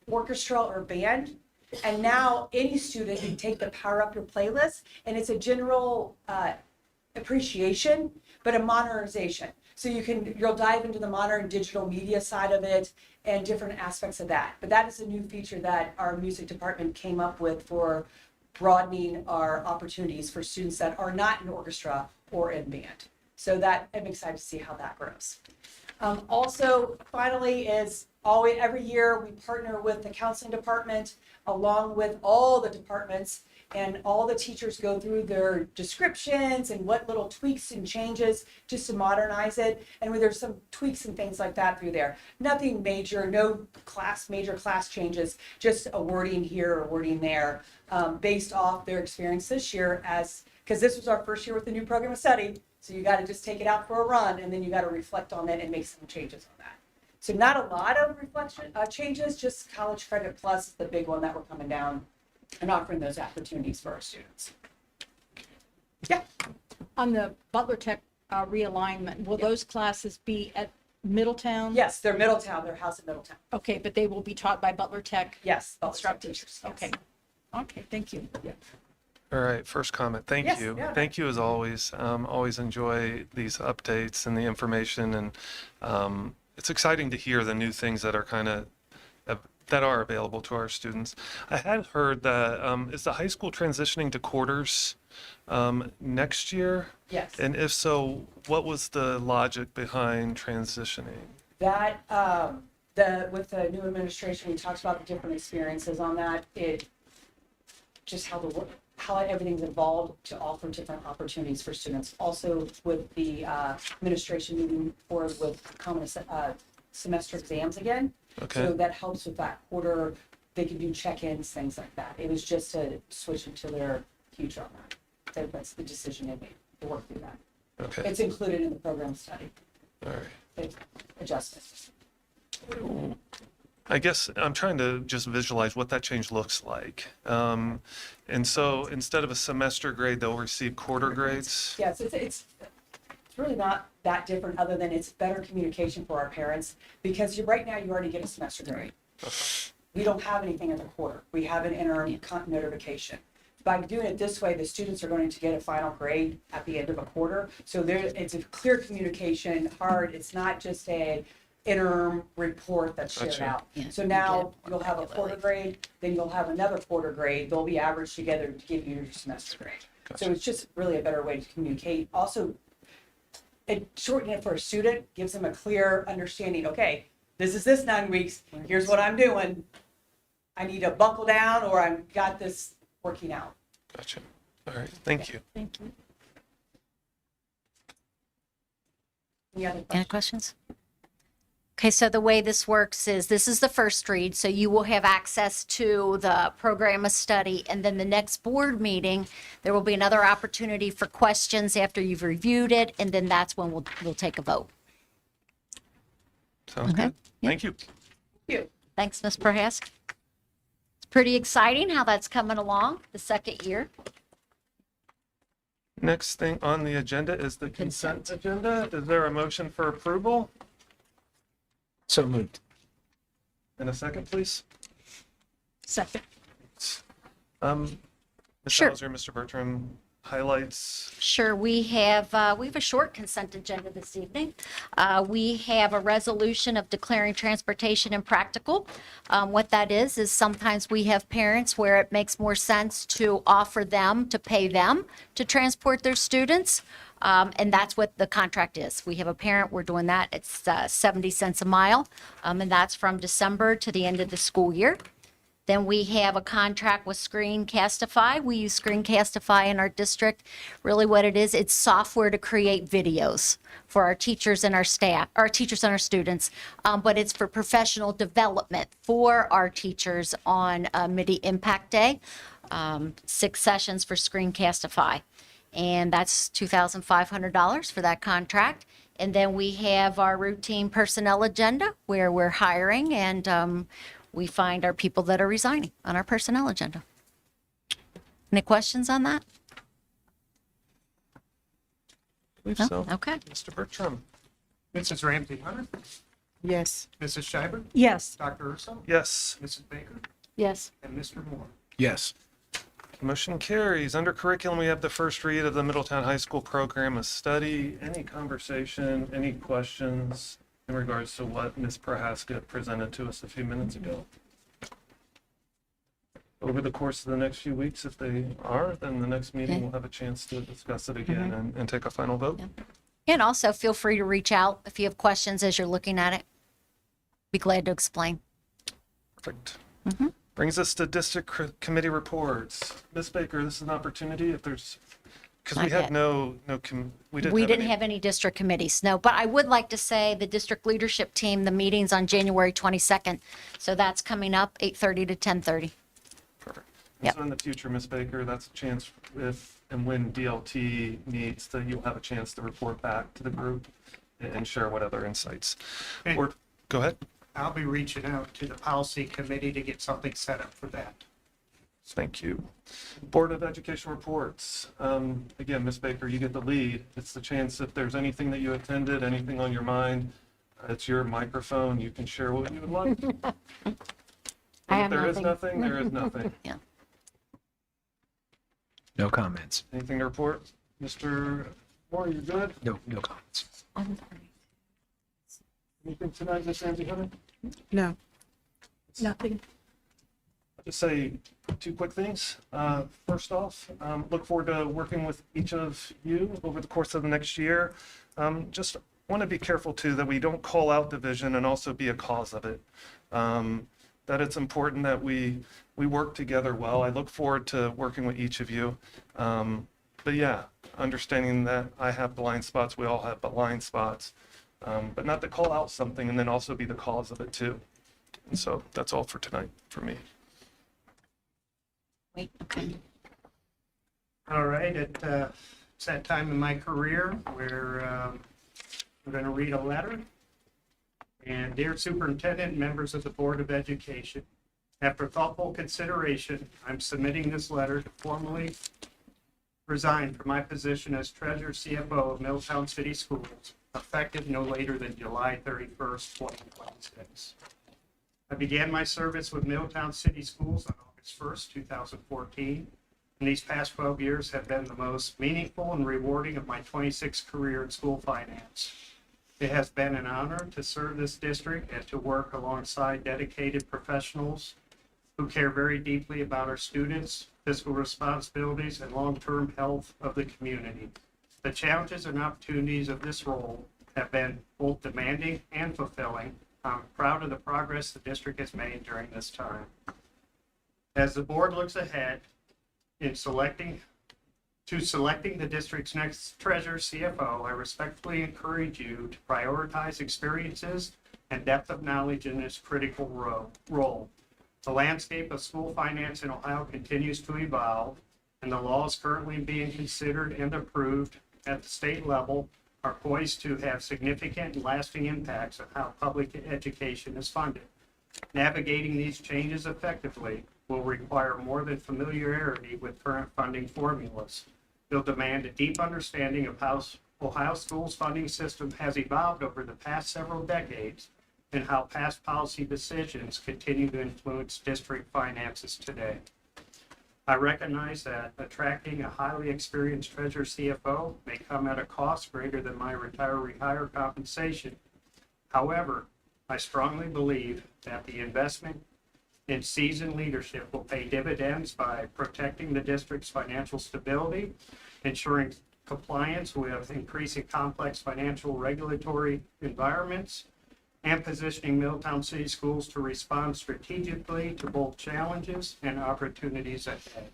orchestra or band. And now any student can take the Power Up Your Playlist, and it's a general appreciation, but a modernization. So you'll dive into the modern digital media side of it and different aspects of that. But that is a new feature that our music department came up with for broadening our opportunities for students that are not in orchestra or in band. So that I'm excited to see how that grows. Also, finally, is always every year we partner with the counseling department along with all the departments, and all the teachers go through their descriptions and what little tweaks and changes just to modernize it. And there's some tweaks and things like that through there. Nothing major, no major class changes, just a wording here or wording there, based off their experience this year, because this was our first year with the new program of study. So you got to just take it out for a run, and then you got to reflect on it and make some changes on that. So not a lot of changes, just College Credit Plus is the big one that we're coming down and offering those opportunities for our students. Yeah. On the Butler Tech realignment, will those classes be at Middletown? Yes, they're Middletown, they're housed in Middletown. Okay, but they will be taught by Butler Tech? Yes, Butler Tech instructors. teachers, yes. Okay. Okay, thank you. Yeah. All right, first comment. Thank Yes, you. yeah. Thank you as always. Always enjoy these updates and the information, and it's exciting to hear the new things that are that are available to our students. I had heard that is the high school transitioning to quarters next year? Yes. And if so, what was the logic behind transitioning? That, with the new administration, we talked about the different experiences on that. Just how everything's evolved to offer different opportunities for students. Also with the administration moving forward with common semester exams again. Okay. So that helps with that quarter. They can do check-ins, things like that. It was just to switch into their future on that. That's the decision they made to work through that. Okay. It's included in the program study. All right. It's adjusted. I guess I'm trying to just visualize what that change looks like. And so instead of a semester grade, they'll receive quarter grades? Yes, it's really not that different, other than it's better communication for our parents, because right now you already get a semester grade. We don't have anything in the quarter. We have an interim notification. By doing it this way, the students are going to get a final grade at the end of a quarter. So it's a clear communication, it's not just a interim report that's shared Gotcha. out. So now you'll have a quarter grade, then you'll have another quarter grade. They'll be averaged together to give you your semester grade. Gotcha. So it's just really a better way to communicate. Also, it shortening it for a student gives them a clear understanding. Okay, this is this 9 weeks. Here's what I'm doing. I need to buckle down, or I've got this working out. Gotcha. All right. Thank you. Thank you. Any other Any questions? questions? Okay, so the way this works is this is the first read, so you will have access to the program of study, and then the next board meeting, there will be another opportunity for questions after you've reviewed it, and then that's when we'll take a vote. Sounds Okay. good. Yeah. Thank you. Thanks, Ms. Prohask. It's pretty exciting how that's coming along, the second year. Next thing on the agenda is the consent agenda. Is there a motion for approval? So moved. And a second, please. Second. Ms. Sure. Hauser, Mr. Bertram, highlights. Sure, we have a short consent agenda this evening. We have a resolution of declaring transportation impractical. What that is sometimes we have parents where it makes more sense to offer them, to pay them to transport their students. And that's what the contract is. We have a parent, we're doing that. It's 70 cents a mile. And that's from December to the end of the school year. Then we have a contract with Screencastify. We use Screencastify in our district. Really what it is, it's software to create videos for our teachers and our staff, our teachers and our students. But it's for professional development for our teachers on Midi Impact Day. 6 sessions for Screencastify. And that's $2,500 for that contract. And then we have our routine personnel agenda where we're hiring and we find our people that are resigning on our personnel agenda. Any questions on that? I believe No? so. Okay. Mr. Bertram. Mrs. Ramsey Hunter, Yes. Mrs. Schreiber, Yes. Dr. Urso, Yes. Mrs. Baker, Yes. and Mr. Moore. Yes. Motion carries. Under curriculum, we have the first read of the Middletown High School Program of Study. Any conversation, any questions in regards to what Ms. Prohaska presented to us a few minutes ago? Over the course of the next few weeks, if they are, then the next meeting we'll have a chance to discuss it again and take a final vote. And also feel free to reach out if you have questions as you're looking at it. Be glad to explain. Perfect. Brings us to committee reports. Ms. Baker, this is an opportunity if there's, because we Not had yet. we We didn't any. have any district committees, no, but I would like to say the district leadership team, the meeting's on January 22nd. So that's coming up 8:30 to 10:30. Perfect. And Yep. so in the future, Ms. Baker, that's a chance if and when DLT meets, that you'll have a chance to report back to the group and share what other insights. Okay. Or, go ahead. I'll be reaching out to the policy committee to get something set up for that. Thank you. Board of Education reports. Again, Ms. Baker, you get the lead. It's the chance if there's anything that you attended, anything on your mind, it's your microphone. You can share what you would like. I If have there is nothing. nothing, there is nothing. Yeah. No comments. Anything to report? Mr. Moore, you good? No comments. Anything tonight, Ms. Ramsey Hubbard? No. Nothing. I'll just say two quick things. First off, look forward to working with each of you over the course of the next year. Just want to be careful too that we don't call out division and also be a cause of it. That it's important that we work together well. I look forward to working with each of you. But yeah, understanding that I have blind spots, we all have blind spots. But not to call out something and then also be the cause of it too. And so that's all for tonight for me. Wait, okay. All right, it's that time in my career where I'm going to read a letter. And dear Superintendent and members of the Board of Education, after thoughtful consideration, I'm submitting this letter to formally resign from my position as Treasurer CFO of Middletown City Schools, effective no later than July 31st, 2026. I began my service with Middletown City Schools on August 1st, 2014, and these past 12 years have been the most meaningful and rewarding of my 26 career in school finance. It has been an honor to serve this district and to work alongside dedicated professionals who care very deeply about our students, fiscal responsibilities, and long-term health of the community. The challenges and opportunities of this role have been both demanding and fulfilling. I'm proud of the progress the district has made during this time. As the board looks ahead in selecting the district's next treasurer CFO, I respectfully encourage you to prioritize experiences and depth of knowledge in this critical role. The landscape of school finance in Ohio continues to evolve, and the laws currently being considered and approved at the state level are poised to have significant and lasting impacts on how public education is funded. Navigating these changes effectively will require more than familiarity with current funding formulas. It'll demand a deep understanding of how Ohio schools' funding system has evolved over the past several decades and how past policy decisions continue to influence district finances today. I recognize that attracting a highly experienced treasurer CFO may come at a cost greater than my retire-rehire compensation. However, I strongly believe that the investment in seasoned leadership will pay dividends by protecting the district's financial stability, ensuring compliance with increasing complex financial regulatory environments, and positioning Middletown City Schools to respond strategically to both challenges and opportunities ahead.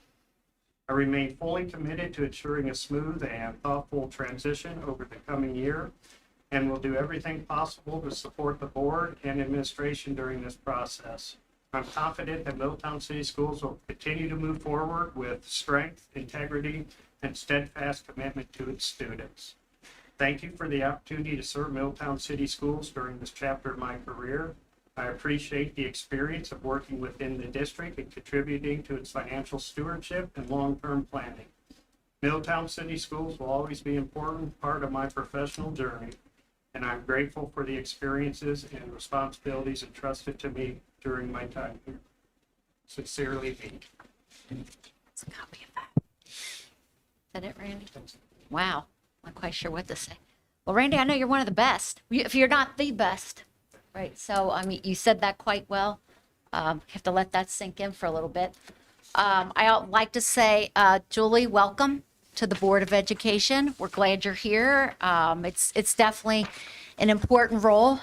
I remain fully committed to ensuring a smooth and thoughtful transition over the coming year and will do everything possible to support the board and administration during this process. I'm confident that Middletown City Schools will continue to move forward with strength, integrity, and steadfast commitment to its students. Thank you for the opportunity to serve Middletown City Schools during this chapter of my career. I appreciate the experience of working within the district and contributing to its financial stewardship and long-term planning. Middletown City Schools will always be an important part of my professional journey, and I'm grateful for the experiences and responsibilities entrusted to me during my time here. Sincerely, Pete. It's a copy that it, Randy? Wow, I'm not quite sure what to say. Well, Randy, I know you're one of the best, if you're not the best, right? So, I mean, you said that quite well. You have to let that sink in for a little bit. I'd like to say, Julie, welcome to the Board of Education. We're glad you're here. It's definitely an important role.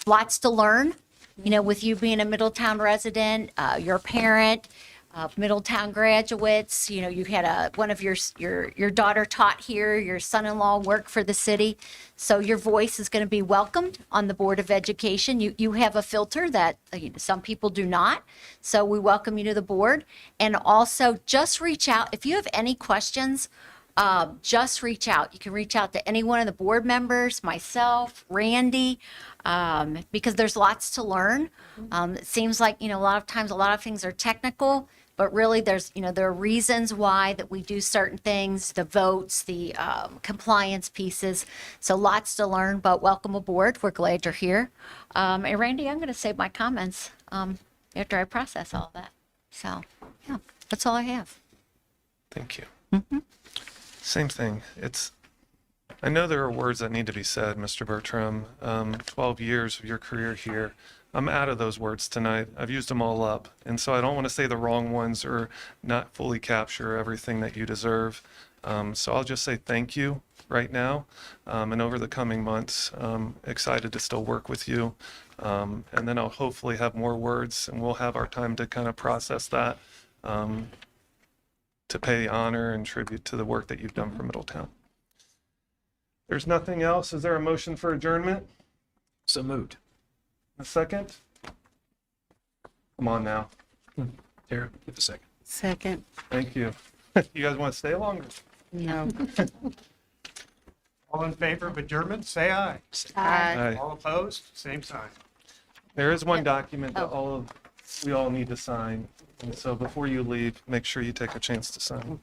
Lots to learn, with you being a Middletown resident, you're a parent of Middletown graduates. You had one of your daughter taught here, your son-in-law worked for the city. So your voice is going to be welcomed on the Board of Education. You have a filter that some people do not. So we welcome you to the board. And also just reach out. If you have any questions, just reach out. You can reach out to any one of the board members, myself, Randy, because there's lots to learn. It seems like, a lot of times a lot of things are technical, but really there are reasons why that we do certain things, the votes, the compliance pieces. So lots to learn, but welcome aboard. We're glad you're here. And Randy, I'm going to save my comments after I process all of that. So, yeah, that's all I have. Thank you. Same thing. I know there are words that need to be said, Mr. Bertram. 12 years of your career here. I'm out of those words tonight. I've used them all up. And so I don't want to say the wrong ones or not fully capture everything that you deserve. So I'll just say thank you right now. And over the coming months, excited to still work with you. And then I'll hopefully have more words and we'll have our time to kind of process that. To pay honor and tribute to the work that you've done for Middletown. There's nothing else. Is there a motion for adjournment? So moved. A second? Come on now. Tara, get the second. Second. Thank you. You guys want to stay longer? No. All in favor of adjournment, say aye. Aye. All opposed, same sign. There is one document that we all need to sign. And so before you leave, make sure you take a chance to sign.